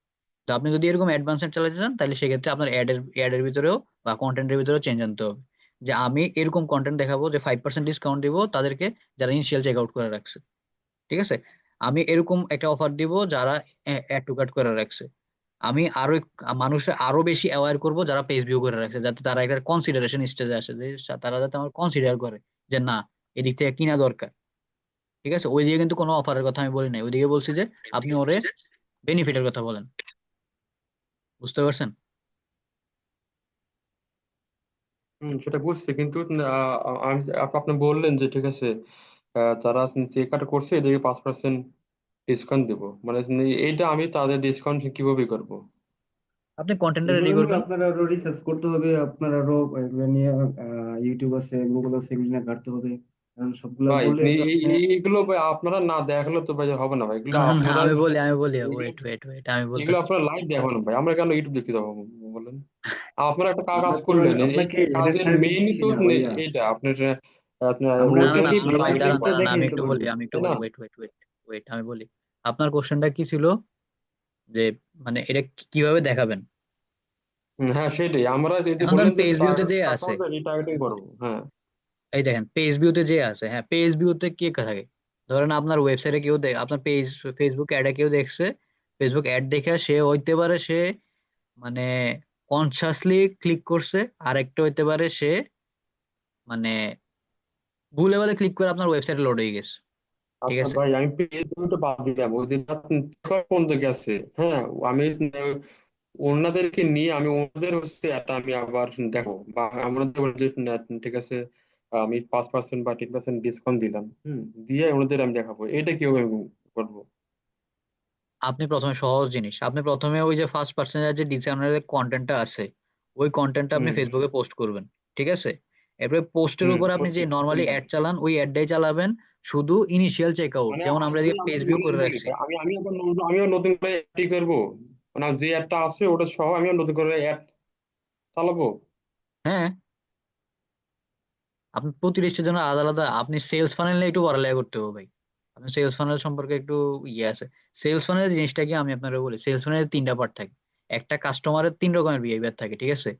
[SPEAKER 2] তো আপনি যদি এরকম অ্যাডভান্স এড চালাতে চান, তাহলে সেক্ষেত্রে আপনার অ্যাডের ভিতরেও বা কন্টেন্টের ভিতরেও চেঞ্জ আনতে হবে। যে আমি এরকম কন্টেন্ট দেখাবো যে 5% ডিসকাউন্ট দিব তাদেরকে যারা ইনিশিয়াল চেক আউট করে রাখছে। ঠিক আছে? আমি এরকম একটা অফার দিব যারা অ্যাড টু কার্ট করে রাখছে। আমি আরো মানুষের আরো বেশি অ্যাওয়্যার করব যারা পেজ ভিউ করে রাখছে, যাতে তারা একটা কনসিডারেশন স্টেজে আসে, যে তারা যাতে আমার কনসিডার করে যে না, এদিক থেকে কিনা দরকার। ঠিক আছে? ওইদিকে কিন্তু কোনো অফারের কথা আমি বলি নাই, ওইদিকে বলছি যে আপনি ওরে বেনিফিটের কথা বলেন। বুঝতে পারছেন?
[SPEAKER 1] সেটা বুঝছি, কিন্তু আপনি বললেন যে ঠিক আছে, যারা চেক আউট করছে এদেরকে 5% ডিসকাউন্ট দেবো, মানে এইটা আমি তাদের ডিসকাউন্ট কিভাবে করবো?
[SPEAKER 2] আপনি কন্টেন্টটা
[SPEAKER 3] এগুলো
[SPEAKER 2] রেডি
[SPEAKER 3] নিয়ে
[SPEAKER 2] করবেন।
[SPEAKER 3] আপনার আরো রিসার্চ করতে হবে, আপনার আরো এগুলো নিয়ে ইউটিউব আছে, গুগল আছে, এগুলো নিয়ে ঘাটতে হবে। কারণ সবগুলা
[SPEAKER 1] ভাই
[SPEAKER 3] বলে তো আপনি
[SPEAKER 1] এইগুলো ভাই আপনারা না দেখালে তো ভাই হবে না ভাই, এগুলো
[SPEAKER 2] না না,
[SPEAKER 1] আপনারা
[SPEAKER 2] আমি বলি
[SPEAKER 1] এগুলো
[SPEAKER 2] ওয়েট ওয়েট ওয়েট, আমি
[SPEAKER 1] এগুলো
[SPEAKER 2] বলতেছি।
[SPEAKER 1] আপনারা লাইভ দেখাবেন ভাই, আমরা কেন ইউটিউব দেখতে যাবো বলেন? আপনারা একটা কাজ
[SPEAKER 3] আমরা তো
[SPEAKER 1] করলেন, এই
[SPEAKER 3] আপনাকে অ্যাডের
[SPEAKER 1] কাজের
[SPEAKER 3] সার্ভিস
[SPEAKER 1] মেইনই
[SPEAKER 3] দিচ্ছি
[SPEAKER 1] তো
[SPEAKER 3] না ভাইয়া,
[SPEAKER 1] এইটা আপনার আপনার
[SPEAKER 3] আমরা
[SPEAKER 2] না না
[SPEAKER 1] অডিয়েন্স
[SPEAKER 3] আপনাকে
[SPEAKER 2] না ভাই,
[SPEAKER 3] বেসিক
[SPEAKER 2] দাঁড়ান
[SPEAKER 1] টার্গেটিং
[SPEAKER 3] জিনিসটা
[SPEAKER 2] দাঁড়ান,
[SPEAKER 3] দেখে
[SPEAKER 2] আমি
[SPEAKER 3] দিতে
[SPEAKER 2] একটু বলি,
[SPEAKER 3] পারবো,
[SPEAKER 2] আমি একটু
[SPEAKER 1] তাই না?
[SPEAKER 2] বলি, ওয়েট ওয়েট ওয়েট ওয়েট, আমি বলি। আপনার কোশ্চেনটা কি ছিল? যে মানে এটা কিভাবে দেখাবেন?
[SPEAKER 1] হ্যাঁ সেটাই, আমরা যদি
[SPEAKER 2] এখন ধরেন
[SPEAKER 1] বললেন যে
[SPEAKER 2] পেজ ভিউতে যে আছে,
[SPEAKER 1] কাস্টমারদের রিটার্গেটিং করবো, হ্যাঁ।
[SPEAKER 2] এই দেখেন পেজ ভিউতে যে আছে, হ্যাঁ পেজ ভিউতে কে থাকে? ধরেন আপনার ওয়েবসাইটে কেউ আপনার পেজ, ফেসবুক অ্যাডে কেউ দেখছে, ফেসবুক অ্যাড দেখে সে হইতে পারে সে মানে কনসাসলি ক্লিক করছে, আর একটা হইতে পারে সে মানে ভুলে ভালে ক্লিক করে আপনার ওয়েবসাইটে লোড হয়ে গেছে। ঠিক
[SPEAKER 1] আচ্ছা
[SPEAKER 2] আছে?
[SPEAKER 1] ভাই, আমি পেজটা বাদ দিলাম, ওই যে পর্যন্ত গেছে, হ্যাঁ। আমি ওনাদেরকে নিয়ে আমি ওনাদের হচ্ছে একটা আমি আবার দেখো, বা আমাদের বলে যে না, ঠিক আছে, আমি 5% বা 10% ডিসকাউন্ট দিলাম, দিয়ে ওনাদের আমি দেখাবো, এটা কিভাবে আমি করবো?
[SPEAKER 2] আপনি প্রথমে সহজ জিনিস, আপনি প্রথমে ওই যে ফার্স্ট পার্সেন্টের যে ডিজাইনারের কন্টেন্টটা আছে, ওই কন্টেন্টটা আপনি
[SPEAKER 1] হুম
[SPEAKER 2] ফেসবুকে পোস্ট করবেন। ঠিক আছে? এরপরে পোস্টের
[SPEAKER 1] হুম
[SPEAKER 2] উপর আপনি যে
[SPEAKER 1] করছি,
[SPEAKER 2] নর্মালি
[SPEAKER 1] করলাম।
[SPEAKER 2] অ্যাড চালান ওই অ্যাডটাই চালাবেন, শুধু ইনিশিয়াল চেক আউট
[SPEAKER 1] মানে
[SPEAKER 2] যেমন আমরা
[SPEAKER 1] আমি
[SPEAKER 2] যে পেজ
[SPEAKER 1] আমি
[SPEAKER 2] ভিউ
[SPEAKER 1] আমি
[SPEAKER 2] করে
[SPEAKER 1] বলি
[SPEAKER 2] রাখছি।
[SPEAKER 1] ভাই, আমি আবার নতুন করে অ্যাড করবো, মানে যে অ্যাডটা আছে ওটা সহ আমি আর নতুন করে অ্যাড চালাবো?
[SPEAKER 2] হ্যাঁ, আপনি প্রতি লিস্টের জন্য আলাদা আলাদা, আপনি সেলস ফানেল নিয়ে একটু পড়ালেখা করতে হবে ভাই। আপনি সেলস ফানেল সম্পর্কে একটু ইয়ে আছে। সেলস ফানেল জিনিসটা কি আমি আপনাকে বলি, সেলস ফানেলের তিনটা পার্ট থাকে। একটা কাস্টমারের তিন রকমের বিহেভিয়ার থাকে। ঠিক আছে?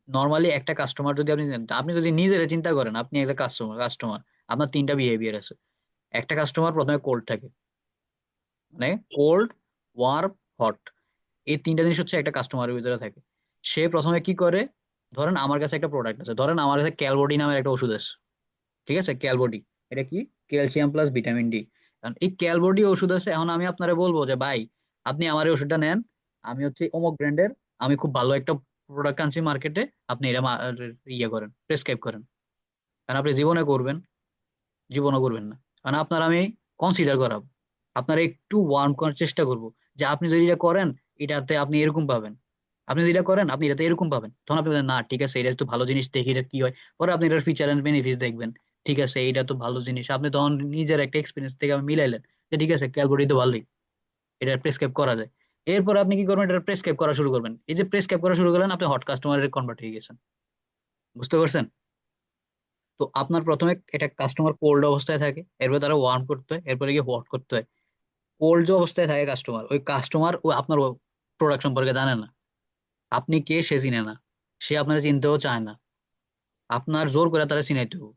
[SPEAKER 2] নর্মালি একটা কাস্টমার যদি আপনি আপনি যদি নিজেরা চিন্তা করেন, আপনি একটা কাস্টমার কাস্টমার আপনার তিনটা বিহেভিয়ার আছে। একটা কাস্টমার প্রথমে কোল্ড থাকে, মানে কোল্ড, ওয়ার্ম, হট, এই তিনটা জিনিস হচ্ছে একটা কাস্টমারের ভিতরে থাকে। সে প্রথমে কি করে, ধরেন আমার কাছে একটা প্রোডাক্ট আছে, ধরেন আমার কাছে ক্যালবডি নামের একটা ওষুধ আছে, ঠিক আছে? ক্যালবডি, এটা কি? Calcium plus vitamin D. কারণ এই ক্যালবডি ওষুধ আছে, এখন আমি আপনারে বলবো যে ভাই আপনি আমার এই ওষুধটা নেন, আমি হচ্ছে অমুক ব্র্যান্ডের, আমি খুব ভালো একটা প্রোডাক্ট আনছি মার্কেটে, আপনি এটা ইয়ে করেন, প্রেসক্রাইব করেন। কারণ আপনি জীবনে করবেন, জীবনও করবেন না। কারণ আপনার আমি কনসিডার করাবো, আপনারা একটু ওয়ার্ম করার চেষ্টা করব, যে আপনি যদি এটা করেন এটাতে আপনি এরকম পাবেন, আপনি যদি এটা করেন আপনি এটাতে এরকম পাবেন, তখন আপনি বলবেন, না ঠিক আছে এটা তো ভালো জিনিস, দেখি এটা কি হয়। পরে আপনি এটার ফিচার এন্ড বেনিফিট দেখবেন, ঠিক আছে এটা তো ভালো জিনিস, আপনি তখন নিজের একটা এক্সপিরিয়েন্স থেকে আপনি মিলাইলেন যে ঠিক আছে ক্যালকুলেট তো ভালোই, এটা প্রেসক্রাইব করা যায়। এরপর আপনি কি করবেন, এটা প্রেসক্রাইব করা শুরু করবেন। এই যে প্রেসক্রাইব করা শুরু করলেন, আপনি হট কাস্টমারে কনভার্ট হয়ে গেছেন। বুঝতে পারছেন? তো আপনার প্রথমে এটা কাস্টমার কোল্ড অবস্থায় থাকে, এরপর তারা ওয়ার্ম করতে হয়, এরপরে গিয়ে হট করতে হয়। কোল্ড যে অবস্থায় থাকে কাস্টমার, ওই কাস্টমার ও আপনার প্রোডাক্ট সম্পর্কে জানে না, আপনি কে সে চিনে না, সে আপনার চিনতেও চায় না, আপনার জোর করে তারা চিনাইতে হবে।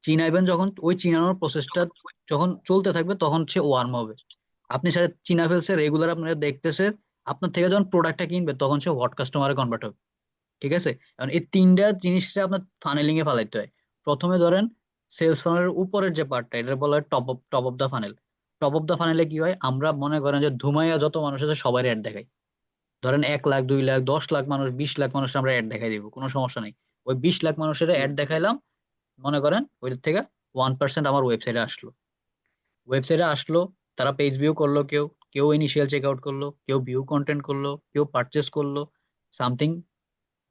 [SPEAKER 2] চিনাইবেন যখন, ওই চিনানোর প্রসেসটা যখন চলতে থাকবে তখন সে ওয়ার্ম হবে। আপনি সাথে চিনা ফেলছে, রেগুলার আপনারা দেখতেছে, আপনার থেকে যখন প্রোডাক্টটা কিনবে তখন সে হট কাস্টমারে কনভার্ট হবে। ঠিক আছে? এখন এই তিনটা জিনিসটা আপনার ফানেলিং এ ফালাইতে হয়। প্রথমে ধরেন সেলস ফানেলের উপরের যে পার্টটা, এটা বলা হয় top of the funnel. Top of the ফানেলে কি হয়, আমরা মনে করেন যে ধুমাইয়া যত মানুষ আছে সবাই অ্যাড দেখাই। ধরেন 1 লাখ, 2 লাখ, 10 লাখ মানুষ, 20 লাখ মানুষ আমরা অ্যাড দেখাই দিব, কোনো সমস্যা নেই। ওই 20 লাখ মানুষের
[SPEAKER 1] হুম।
[SPEAKER 2] অ্যাড দেখাইলাম, মনে করেন ওইটার থেকে 1% আমার ওয়েবসাইটে আসলো। ওয়েবসাইটে আসলো, তারা পেজ ভিউ করলো, কেউ কেউ ইনিশিয়াল চেক আউট করলো, কেউ ভিউ কন্টেন্ট করলো, কেউ পারচেস করলো, সামথিং,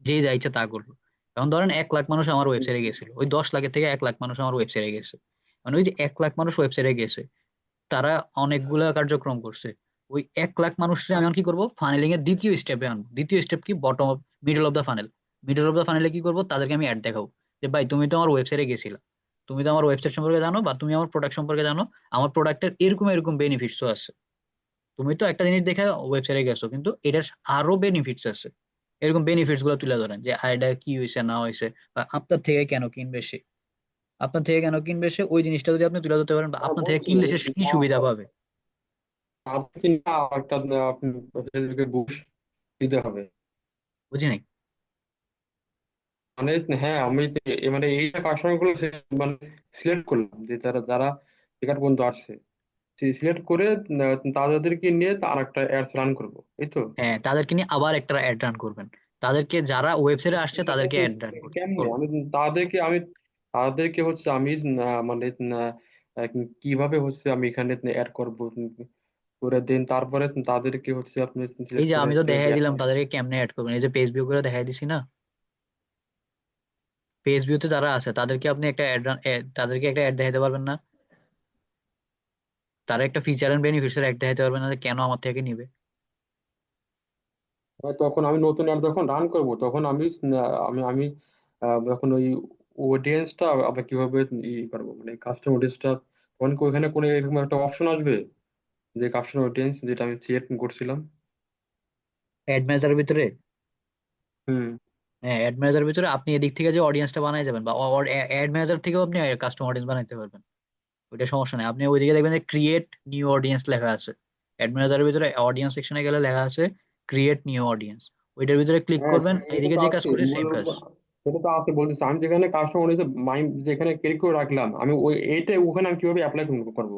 [SPEAKER 2] যে যা ইচ্ছা তা করলো। এখন ধরেন 1 লাখ মানুষ আমার ওয়েবসাইটে গেছিল, ওই 10 লাখের থেকে 1 লাখ মানুষ আমার ওয়েবসাইটে গেছে। মানে ওই যে 1 লাখ মানুষ ওয়েবসাইটে গেছে, তারা অনেকগুলা কার্যক্রম করছে। ওই 1 লাখ মানুষকে আমি এখন কি করবো, ফানেলিং এর দ্বিতীয় স্টেপে আনবো। দ্বিতীয় স্টেপ কি, bottom of, middle of the funnel. Middle of the ফানেলে কি করবো, তাদেরকে আমি অ্যাড দেখাবো, যে ভাই তুমি তো আমার ওয়েবসাইটে গেছিলা, তুমি তো আমার ওয়েবসাইট সম্পর্কে জানো, বা তুমি আমার প্রোডাক্ট সম্পর্কে জানো, আমার প্রোডাক্টের এরকম এরকম বেনিফিটসও আছে। তুমি তো একটা জিনিস দেখে ওয়েবসাইটে গেছো, কিন্তু এটার আরো বেনিফিটস আছে। এরকম বেনিফিটস গুলো তুলে ধরেন, যে এটা কি হয়েছে না হয়েছে, বা আপনার থেকে কেন কিনবে সে, আপনার থেকে কেন কিনবে সে, ওই জিনিসটা যদি আপনি তুলে ধরতে পারেন, বা
[SPEAKER 1] হ্যাঁ,
[SPEAKER 2] আপনার থেকে
[SPEAKER 1] বলছি
[SPEAKER 2] কিনলে সে কি সুবিধা পাবে।
[SPEAKER 1] আপনি না একটা আপনি ফেসবুকে বুস্ট দিতে হবে।
[SPEAKER 2] বুঝি নাই।
[SPEAKER 1] মানে হ্যাঁ, আমি তো মানে এই কাস্টমার গুলো মানে সিলেক্ট করলাম যে তারা যারা এখানে পর্যন্ত আসছে, সিলেক্ট করে তাদেরকে নিয়ে আর একটা অ্যাডস রান করবো, এই তো।
[SPEAKER 2] হ্যাঁ, তাদেরকে নিয়ে আবার একটা অ্যাড রান করবেন, তাদেরকে যারা ওয়েবসাইটে আসছে
[SPEAKER 1] সেটা
[SPEAKER 2] তাদেরকে
[SPEAKER 1] তো
[SPEAKER 2] অ্যাড রান
[SPEAKER 1] কেমনে
[SPEAKER 2] করবেন।
[SPEAKER 1] আমি তাদেরকে হচ্ছে আমি মানে আহ, কিভাবে হচ্ছে আমি এখানে অ্যাড করবো, করে দিন তারপরে তাদেরকে হচ্ছে আপনি
[SPEAKER 2] এই
[SPEAKER 1] সিলেক্ট
[SPEAKER 2] যে
[SPEAKER 1] করে
[SPEAKER 2] আমি তো দেখাই দিলাম
[SPEAKER 1] অ্যাড।
[SPEAKER 2] তাদেরকে কেমনে অ্যাড করবেন, এই যে পেজ ভিউ করে দেখাই দিছি না, পেজ ভিউতে যারা আছে তাদেরকে আপনি একটা অ্যাড, তাদেরকে একটা অ্যাড দেখাতে পারবেন না, তারা একটা ফিচার এন্ড বেনিফিটস এর অ্যাড দেখাতে পারবেন না, যে কেন আমার থেকে নিবে।
[SPEAKER 1] তখন আমি নতুন অ্যাড যখন রান করব তখন আমি আমি যখন ওই অডিয়েন্সটা আবার কিভাবে করবো, মানে কাস্টমার অডিয়েন্সটা, তখন কি ওখানে কোনো এরকম একটা অপশন আসবে যে কাস্টমার অডিয়েন্স যেটা আমি সিলেক্ট করছিলাম?
[SPEAKER 2] অ্যাড ম্যানেজারের ভিতরে,
[SPEAKER 1] হুম।
[SPEAKER 2] হ্যাঁ অ্যাড ম্যানেজারের ভিতরে আপনি এদিক থেকে যে অডিয়েন্সটা বানাই যাবেন, বা অ্যাড ম্যানেজার থেকেও আপনি কাস্টমার অডিয়েন্স বানাইতে পারবেন। ওইটা সমস্যা নেই, আপনি ওইদিকে দেখবেন যে ক্রিয়েট নিউ অডিয়েন্স লেখা আছে, অ্যাড ম্যানেজারের ভিতরে অডিয়েন্স সেকশনে গেলে লেখা আছে ক্রিয়েট নিউ অডিয়েন্স, ওইটার ভিতরে ক্লিক
[SPEAKER 1] হ্যাঁ,
[SPEAKER 2] করবেন,
[SPEAKER 1] এটা
[SPEAKER 2] এদিকে
[SPEAKER 1] তো
[SPEAKER 2] যে কাজ
[SPEAKER 1] আছে
[SPEAKER 2] করে সেম কাজ।
[SPEAKER 1] এটা তো আছে বলতেছি, আমি যেখানে কাস্টমার অডিয়েন্স মাইন্ড যেখানে ক্লিক করে রাখলাম, আমি ওই এইটা ওখানে আমি কিভাবে অ্যাপ্লাই করবো?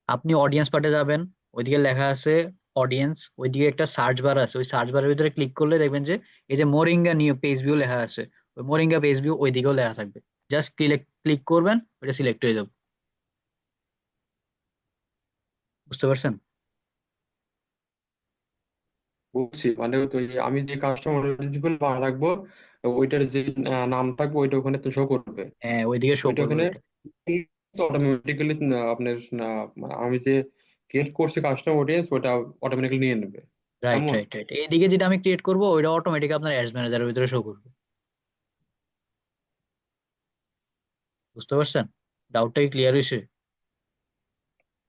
[SPEAKER 2] আপনি অডিয়েন্স পার্টে যাবেন, ওইদিকে লেখা আছে অডিয়েন্স, ওইদিকে একটা সার্চ বার আছে, ওই সার্চ বারের ভিতরে ক্লিক করলে দেখবেন যে এই যে মোরিঙ্গা নিউ পেজ ভিউ লেখা আছে, ওই মোরিঙ্গা পেজ ভিউ ওইদিকেও লেখা থাকবে। জাস্ট ক্লিক ক্লিক করবেন, ওইটা সিলেক্ট হয়ে যাবে। বুঝতে পারছেন?
[SPEAKER 1] বুঝছি, মানে তো আমি যে কাস্টমার অডিয়েন্স গুলো বানায় রাখবো, ওইটার যে নাম থাকবে ওইটা ওখানে তো শো করবে।
[SPEAKER 2] হ্যাঁ, ওইদিকে শো
[SPEAKER 1] ওইটা
[SPEAKER 2] করবে
[SPEAKER 1] ওখানে
[SPEAKER 2] ওইটা।
[SPEAKER 1] অটোমেটিক্যালি আপনার আমি যে ক্রিয়েট করছি কাস্টমার অডিয়েন্স ওটা অটোমেটিক্যালি নিয়ে নেবে,
[SPEAKER 2] রাইট
[SPEAKER 1] এমন?
[SPEAKER 2] রাইট রাইট, এইদিকে যেটা আমি ক্রিয়েট করবো ওইটা অটোমেটিক আপনার অ্যাডস ম্যানেজারের ভিতরে শো করবে। বুঝতে পারছেন? ডাউটটা কি ক্লিয়ার হয়েছে?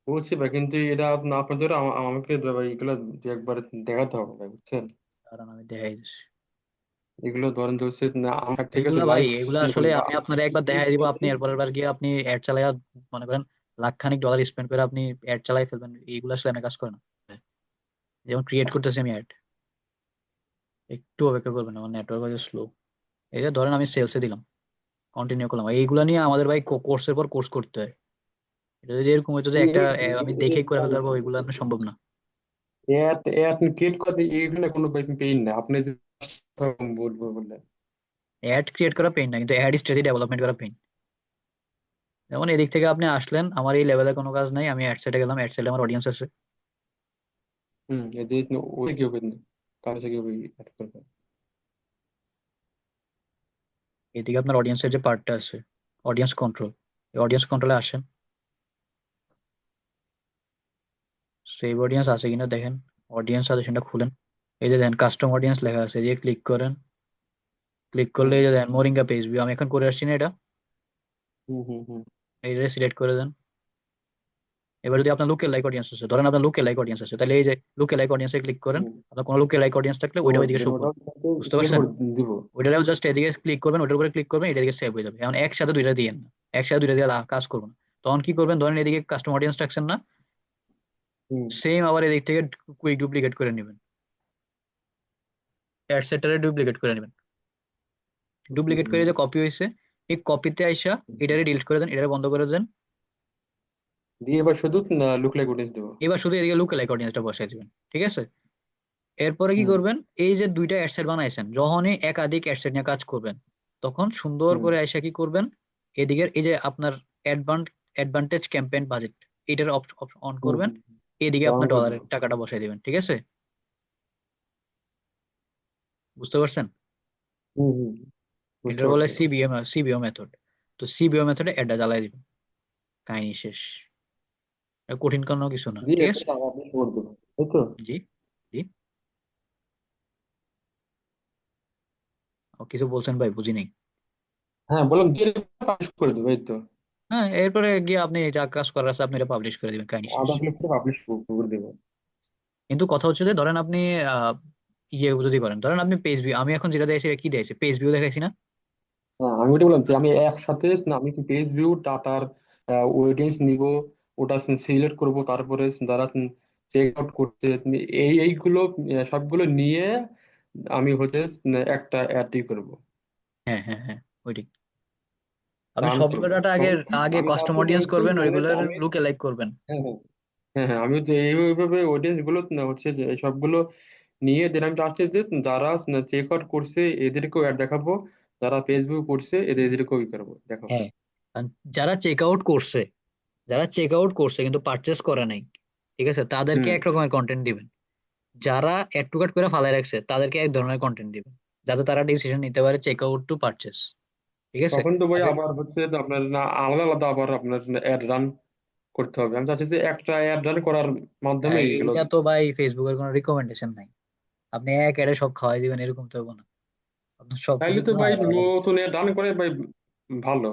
[SPEAKER 1] বুঝছি ভাই, কিন্তু এটা আপনাদের আমাকে ভাই এগুলো দু একবার দেখাতে হবে ভাই, বুঝছেন?
[SPEAKER 2] কারণ আমি দেখাই দিচ্ছি।
[SPEAKER 1] এগুলো ধরেন যে হচ্ছে না, আমার থেকে তো
[SPEAKER 2] এগুলা ভাই,
[SPEAKER 1] লাইভ
[SPEAKER 2] এগুলা আসলে
[SPEAKER 1] করবো
[SPEAKER 2] আমি আপনার একবার দেখাই দিব, আপনি এরপরের বার গিয়ে আপনি অ্যাড চালায়া মনে করেন $1,00,000 স্পেন্ড করে আপনি অ্যাড চালাই ফেলবেন। এইগুলো আসলে আমি কাজ করে না। যেমন ক্রিয়েট করতেছি আমি অ্যাড, একটু অপেক্ষা করবেন, আমার নেটওয়ার্ক হয়তো স্লো। এই যে ধরেন আমি সেলসে দিলাম, কন্টিনিউ করলাম, এইগুলা নিয়ে আমাদের ভাই কোর্সের পর কোর্স করতে হয়। এটা যদি এরকম হতো যে একটা আমি দেখেই করে ফেলতে পারবো, ওইগুলো না সম্ভব না।
[SPEAKER 1] অ্যাড অ্যাড ক্রিয়েট করতে এখানে কোনো পেইন না, আপনি যে কথা বলবো বললেন।
[SPEAKER 2] অ্যাড ক্রিয়েট করা পেইন না, কিন্তু অ্যাড স্ট্র্যাটেজি ডেভেলপমেন্ট করা পেইন। যেমন এদিক থেকে আপনি আসলেন, আমার এই লেভেলে কোনো কাজ নাই, আমি অ্যাড সাইডে গেলাম, অ্যাড সাইডে আমার অডিয়েন্স আছে।
[SPEAKER 1] এই যে ওই কি হবে, কার সাথে কি অ্যাড করবে?
[SPEAKER 2] এদিকে আপনার অডিয়েন্সের যে পার্টটা আছে, অডিয়েন্স কন্ট্রোল, এই অডিয়েন্স কন্ট্রোলে আসেন, সেভ অডিয়েন্স আছে কিনা দেখেন, অডিয়েন্স সাজেশনটা খুলেন। এই যে দেখেন কাস্টম অডিয়েন্স লেখা আছে, এই যে ক্লিক করেন, ক্লিক করলে
[SPEAKER 1] হুম
[SPEAKER 2] এই যে দেখেন মোরিঙ্গা পেজ ভিউ, আমি এখন করে আসছি না এটা,
[SPEAKER 1] হুম হুম হুম
[SPEAKER 2] এই যে সিলেক্ট করে দেন। এবার যদি আপনার লুকের লাইক অডিয়েন্স আছে, ধরেন আপনার লুকের লাইক অডিয়েন্স আছে, তাহলে এই যে লুকের লাইক অডিয়েন্সে ক্লিক করেন।
[SPEAKER 1] হুম।
[SPEAKER 2] আপনার কোনো লুকের লাইক অডিয়েন্স থাকলে
[SPEAKER 1] ও
[SPEAKER 2] ওইটা ওইদিকে শো
[SPEAKER 1] ওটাও
[SPEAKER 2] করবে। বুঝতে পারছেন?
[SPEAKER 1] এরপর দিব।
[SPEAKER 2] ওইটাও জাস্ট এদিকে ক্লিক করবেন, ওইটার উপরে ক্লিক করবেন, এটা দিকে সেভ হয়ে যাবে। এখন একসাথে দুইটা দিয়েন না, একসাথে দুইটা দিয়ে কাজ করবো না। তখন কি করবেন, ধরেন এদিকে কাস্টম অডিয়েন্স রাখছেন না,
[SPEAKER 1] হুম
[SPEAKER 2] সেম আবার এদিক থেকে কুইক ডুপ্লিকেট করে নেবেন, অ্যাড সেটারে ডুপ্লিকেট করে নেবেন। ডুপ্লিকেট করে
[SPEAKER 1] হুম।
[SPEAKER 2] যে কপি হয়েছে, এই কপিতে আইসা এটারে ডিলিট করে দেন, এটারে বন্ধ করে দেন।
[SPEAKER 1] দিয়ে এবার শুধু লুক লাইক অডিয়েন্স দেবো।
[SPEAKER 2] এবার শুধু এদিকে লুক লাইক অডিয়েন্সটা বসাই দিবেন, ঠিক আছে? এরপরে কি
[SPEAKER 1] হুম
[SPEAKER 2] করবেন, এই যে দুইটা অ্যাডসেট বানাইছেন, যখনই একাধিক অ্যাডসেট নিয়ে কাজ করবেন, তখন সুন্দর
[SPEAKER 1] হুম
[SPEAKER 2] করে আইসা কি করবেন, এদিকের এই যে আপনার অ্যাডভান্টেজ ক্যাম্পেইন বাজেট, এটার অন
[SPEAKER 1] হুম
[SPEAKER 2] করবেন,
[SPEAKER 1] হুম।
[SPEAKER 2] এদিকে
[SPEAKER 1] ডাউন
[SPEAKER 2] আপনার
[SPEAKER 1] করে
[SPEAKER 2] ডলারের
[SPEAKER 1] দেবো।
[SPEAKER 2] টাকাটা বসাই দিবেন, ঠিক আছে? বুঝতে পারছেন?
[SPEAKER 1] হুম হুম। বুঝতে
[SPEAKER 2] এটার বলে
[SPEAKER 1] পারছি।
[SPEAKER 2] সিবিও মেথড। তো সিবিও মেথডে অ্যাডটা জ্বালাই দিবেন, কাহিনী শেষ। এটা কঠিন কোনো কিছু না,
[SPEAKER 1] দিয়ে
[SPEAKER 2] ঠিক
[SPEAKER 1] এরপর
[SPEAKER 2] আছে?
[SPEAKER 1] টাকা আপনি করে দেবো, তাই তো?
[SPEAKER 2] জি, জি। ও, কিছু বলছেন ভাই, বুঝি নাই।
[SPEAKER 1] হ্যাঁ বললাম দিয়ে পাবলিশ করে দেবো, এই তো।
[SPEAKER 2] হ্যাঁ, এরপরে গিয়ে আপনি যা কাজ করার আছে আপনি এটা পাবলিশ করে দিবেন, কাহিনী শেষ।
[SPEAKER 1] আধা কিলো করে পাবলিশ করে দেবো।
[SPEAKER 2] কিন্তু কথা হচ্ছে যে ধরেন আপনি আহ ইয়ে যদি করেন, ধরেন আপনি পেজ ভিউ, আমি এখন যেটা দেখছি এটা কি দেখছি, পেজ ভিউ দেখাইছি না?
[SPEAKER 1] হ্যাঁ আমি ওটা বললাম যে আমি একসাথে না, আমি পেজ ভিউ ডাটার অডিয়েন্স নিব, ওটা সিলেক্ট করব, তারপরে যারা চেক আউট করতে এইগুলো সবগুলো নিয়ে আমি হচ্ছে একটা অ্যাডই করব,
[SPEAKER 2] হ্যাঁ, হ্যাঁ, হ্যাঁ, ওইটাই। আপনি
[SPEAKER 1] রান
[SPEAKER 2] সবগুলো
[SPEAKER 1] করব।
[SPEAKER 2] ডাটা আগে
[SPEAKER 1] তখন
[SPEAKER 2] আগে
[SPEAKER 1] আমি
[SPEAKER 2] কাস্টম
[SPEAKER 1] আপনি
[SPEAKER 2] অডিয়েন্স
[SPEAKER 1] বলছেন
[SPEAKER 2] করবেন,
[SPEAKER 1] মানে
[SPEAKER 2] ওইগুলোর
[SPEAKER 1] আমি,
[SPEAKER 2] লুকে লাইক করবেন।
[SPEAKER 1] হ্যাঁ হ্যাঁ হ্যাঁ হ্যাঁ, আমি তো এইভাবে অডিয়েন্স গুলো না হচ্ছে যে সবগুলো নিয়ে দেন, আমি চাচ্ছি যে যারা চেক আউট করছে এদেরকেও অ্যাড দেখাবো, যারা ফেসবুক করছে এদেরকেও ই করবো, দেখাবো।
[SPEAKER 2] হ্যাঁ, কারণ যারা চেক আউট করছে, যারা চেক আউট করছে কিন্তু পারচেস করে নাই, ঠিক আছে, তাদেরকে
[SPEAKER 1] হুম।
[SPEAKER 2] এক রকমের কন্টেন্ট দিবেন। যারা অ্যাড টু কার্ট করে ফালাই রাখছে তাদেরকে এক ধরনের কন্টেন্ট দিবেন, যাতে তারা ডিসিশন নিতে পারে চেক আউট টু পারচেস, ঠিক আছে?
[SPEAKER 1] তখন তো ভাই
[SPEAKER 2] তাদের
[SPEAKER 1] আবার হচ্ছে যে আপনার না আলাদা আলাদা আবার আপনার অ্যাড রান করতে হবে, আমি চাচ্ছি যে একটা অ্যাড রান করার মাধ্যমে এগুলো।
[SPEAKER 2] এইটা তো ভাই ফেসবুকের কোনো রিকমেন্ডেশন নাই, আপনি এক অ্যাডে সব খাওয়াই দিবেন এরকম তো হবো না। আপনার
[SPEAKER 1] তাইলে
[SPEAKER 2] সবকিছুর
[SPEAKER 1] তো
[SPEAKER 2] জন্য
[SPEAKER 1] ভাই
[SPEAKER 2] আলাদা আলাদা করতে
[SPEAKER 1] নতুন
[SPEAKER 2] হবে।
[SPEAKER 1] অ্যাড রান করে ভাই ভালো।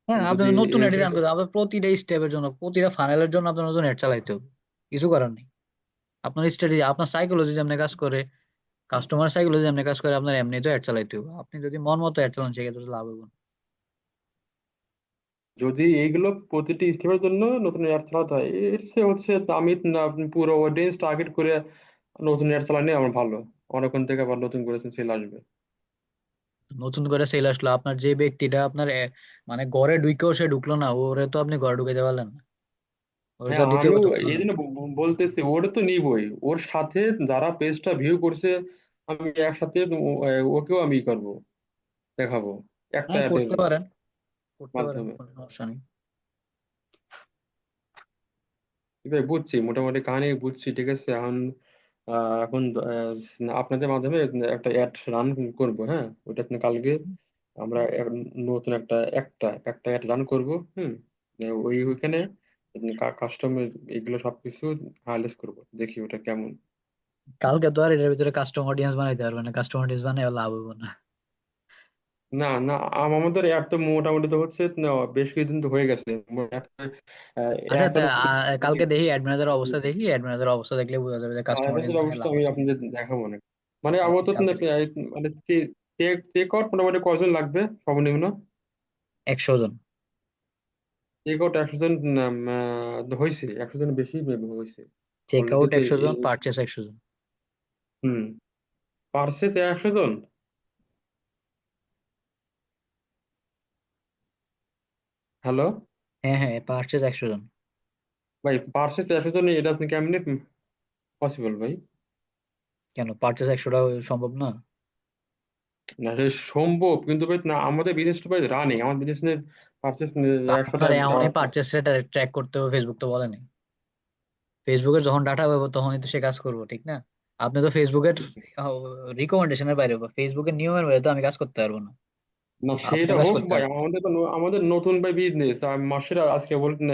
[SPEAKER 2] হ্যাঁ, আপনার
[SPEAKER 1] যদি
[SPEAKER 2] নতুন অ্যাড রান
[SPEAKER 1] এভাবে,
[SPEAKER 2] করতে হবে, আপনার প্রতিটা স্টেপের জন্য, প্রতিটা ফানেলের জন্য আপনার নতুন অ্যাড চালাইতে হবে। কিছু করার নেই। আপনার স্ট্র্যাটেজি, আপনার সাইকোলজি যেমন কাজ করে, কাস্টমার সাইকোলজি যেমন কাজ করে, আপনার এমনি তো অ্যাড চালাইতে হবে। আপনি যদি মন মতো অ্যাড চালান সেক্ষেত্রে তো লাভ হবে না।
[SPEAKER 1] যদি এইগুলো প্রতিটি স্টেপের জন্য নতুন অ্যাড চালাতে হয়, এর চেয়ে হচ্ছে আমি পুরো অডিয়েন্স টার্গেট করে নতুন অ্যাড চালানো আমার ভালো, অনেকক্ষণ থেকে আবার নতুন করে সেল আসবে।
[SPEAKER 2] নতুন করে সেল আসলো, আপনার যে ব্যক্তিটা আপনার মানে ঘরে ঢুকেও সে ঢুকলো না, ওরে তো আপনি ঘরে ঢুকাইতে পারলেন না, ওরে তো
[SPEAKER 1] হ্যাঁ
[SPEAKER 2] আর দ্বিতীয়
[SPEAKER 1] আমিও
[SPEAKER 2] কথা বললেন
[SPEAKER 1] এই
[SPEAKER 2] না।
[SPEAKER 1] জন্য বলতেছি ওরে তো নিবই, ওর সাথে যারা পেজটা ভিউ করছে আমি একসাথে ওকেও আমি ই করবো, দেখাবো একটা
[SPEAKER 2] হ্যাঁ,
[SPEAKER 1] অ্যাডের
[SPEAKER 2] করতে পারেন, করতে পারেন,
[SPEAKER 1] মাধ্যমে।
[SPEAKER 2] কোনো সমস্যা নেই।
[SPEAKER 1] ভাই বুঝছি, মোটামুটি কাহিনী বুঝছি, ঠিক আছে। এখন এখন আপনাদের মাধ্যমে একটা অ্যাড রান করব, হ্যাঁ ওইটা আপনি কালকে আমরা নতুন একটা অ্যাড রান করব। হুম। ওইখানে কাস্টমার এগুলো সবকিছু হাইলাইট করব, দেখি ওটা কেমন।
[SPEAKER 2] কালকে তো আর এটার ভিতরে কাস্টম অডিয়েন্স বানাইতে পারবে না, কাস্টম অডিয়েন্স বানাই লাভ হবে না।
[SPEAKER 1] না না, আমাদের অ্যাড তো মোটামুটি তো হচ্ছে বেশ কিছুদিন তো হয়ে গেছে।
[SPEAKER 2] আচ্ছা, তা
[SPEAKER 1] অ্যাডটা তো
[SPEAKER 2] কালকে দেখি অ্যাড ম্যানেজারের অবস্থা, দেখি অ্যাড ম্যানেজারের অবস্থা দেখলে বোঝা যাবে যে কাস্টম অডিয়েন্স বানাই
[SPEAKER 1] অবশ্যই
[SPEAKER 2] লাভ
[SPEAKER 1] আমি
[SPEAKER 2] আছে কিনা।
[SPEAKER 1] আপনাদের দেখাবো না। মানে
[SPEAKER 2] ওকে,
[SPEAKER 1] আপাতত
[SPEAKER 2] কালকে লিখে
[SPEAKER 1] মানে চেক আউট মোটামুটি কজন লাগবে সর্বনিম্ন?
[SPEAKER 2] 100 জন।
[SPEAKER 1] চেক আউট 100 জন? হয়েছে 100 জন বেশি maybe হয়েছে
[SPEAKER 2] চেক
[SPEAKER 1] অলরেডি
[SPEAKER 2] আউট
[SPEAKER 1] তো
[SPEAKER 2] 100 জন, পারচেস 100 জন।
[SPEAKER 1] হুম, পার্সেস 100 জন? হ্যালো
[SPEAKER 2] হ্যাঁ হ্যাঁ, পারচেস 100 জন।
[SPEAKER 1] ভাই, পার্সেস 100 জন এটা আপনি কেমনে পসিবল ভাই?
[SPEAKER 2] কেন পারচেস 100টা সম্ভব না?
[SPEAKER 1] না সে সম্ভব, কিন্তু ভাই না, আমাদের বিজনেসটা ভাই রানিং, আমার বিজনেস পার্সেস
[SPEAKER 2] তো
[SPEAKER 1] 100টা।
[SPEAKER 2] আপনার এমনই পারচেস রেট ট্র্যাক করতে হবে, ফেসবুক তো বলেনি। ফেসবুকের যখন ডাটা পাবো তখনই তো সে কাজ করবো, ঠিক না? আপনি তো ফেসবুকের রিকমেন্ডেশনের বাইরে বা ফেসবুকের নিয়মের বাইরে তো আমি কাজ করতে পারবো না।
[SPEAKER 1] না
[SPEAKER 2] আপনি
[SPEAKER 1] সেটা
[SPEAKER 2] কাজ
[SPEAKER 1] হোক
[SPEAKER 2] করতে
[SPEAKER 1] ভাই,
[SPEAKER 2] পারবেন।
[SPEAKER 1] আমাদের তো আমাদের নতুন ভাই বিজনেস, মাসের আজকে বলতেন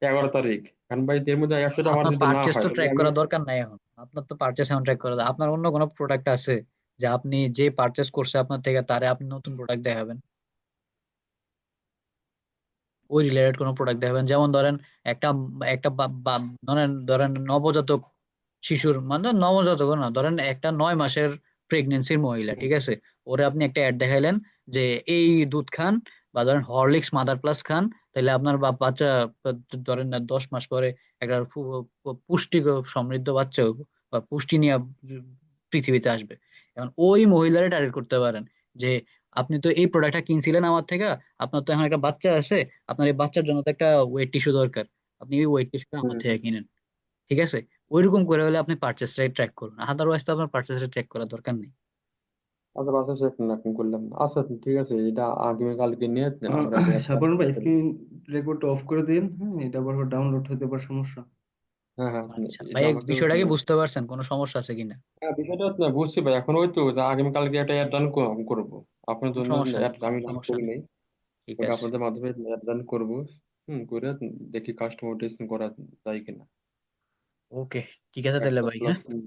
[SPEAKER 1] 11 তারিখ, কারণ ভাই এর মধ্যে 100টা আমার
[SPEAKER 2] আপনার
[SPEAKER 1] যদি না
[SPEAKER 2] পারচেস
[SPEAKER 1] হয়
[SPEAKER 2] তো
[SPEAKER 1] তাহলে
[SPEAKER 2] ট্র্যাক
[SPEAKER 1] আমি।
[SPEAKER 2] করার দরকার নাই এখন। আপনার তো পারচেস এখন ট্র্যাক করা আপনার অন্য কোনো প্রোডাক্ট আছে যে আপনি যে পারচেস করছে আপনার থেকে তারে আপনি নতুন প্রোডাক্ট দেখাবেন? ওই রিলেটেড কোনো প্রোডাক্ট দেখাবেন, যেমন ধরেন একটা একটা ধরেন ধরেন নবজাতক শিশুর, মানে নবজাতক না, ধরেন একটা 9 মাসের প্রেগনেন্সির মহিলা, ঠিক আছে? ওরে আপনি একটা অ্যাড দেখাইলেন যে এই দুধ খান, বা ধরেন হরলিক্স মাদার প্লাস খান, তাহলে আপনার বাচ্চা ধরেন না 10 মাস পরে একটা পুষ্টি সমৃদ্ধ বাচ্চা হইবো, বা পুষ্টি নিয়ে পৃথিবীতে আসবে। এখন ওই মহিলারে টার্গেট করতে পারেন যে আপনি তো এই প্রোডাক্টটা কিনছিলেন আমার থেকে, আপনার তো এখন একটা বাচ্চা আছে, আপনার এই বাচ্চার জন্য তো একটা ওয়েট টিস্যু দরকার, আপনি এই ওয়েট টিস্যুটা আমার থেকে
[SPEAKER 1] হুম,
[SPEAKER 2] কিনেন। ঠিক আছে? ওইরকম করে হলে আপনি পারচেস রেট ট্র্যাক করুন, আদারওয়াইজ তো আপনার পারচেস রেট ট্র্যাক করার দরকার নেই।
[SPEAKER 1] আচ্ছা আচ্ছা সেরকম এখন করলাম না। আচ্ছা ঠিক আছে, এটা আগামীকালকে নিয়ে আমরা একটা।
[SPEAKER 3] সাধারণ ভাই স্ক্রিন রেকর্ড অফ করে দিন, হ্যাঁ এটা আবার ডাউনলোড হতে পারে সমস্যা।
[SPEAKER 1] হ্যাঁ হ্যাঁ,
[SPEAKER 2] আচ্ছা ভাই,
[SPEAKER 1] এটা আমাকে।
[SPEAKER 2] বিষয়টা কি বুঝতে পারছেন? কোনো সমস্যা আছে কিনা?
[SPEAKER 1] হ্যাঁ বিষয়টা না বুঝছি ভাই, এখন ওই তো আগামীকালকে একটা অ্যাড রান করবো আপনার
[SPEAKER 2] কোনো
[SPEAKER 1] জন্য।
[SPEAKER 2] সমস্যা নেই,
[SPEAKER 1] আমি
[SPEAKER 2] কোনো
[SPEAKER 1] রান
[SPEAKER 2] সমস্যা
[SPEAKER 1] করি
[SPEAKER 2] নেই।
[SPEAKER 1] নাই,
[SPEAKER 2] ঠিক
[SPEAKER 1] ওটা
[SPEAKER 2] আছে।
[SPEAKER 1] আপনাদের মাধ্যমে অ্যাড রান করবো। করে দেখি কাস্টমার টেস্টিং করা যায় কিনা।
[SPEAKER 2] ওকে, ঠিক আছে তাহলে
[SPEAKER 1] একটা
[SPEAKER 2] ভাই,
[SPEAKER 1] প্লাস
[SPEAKER 2] হ্যাঁ।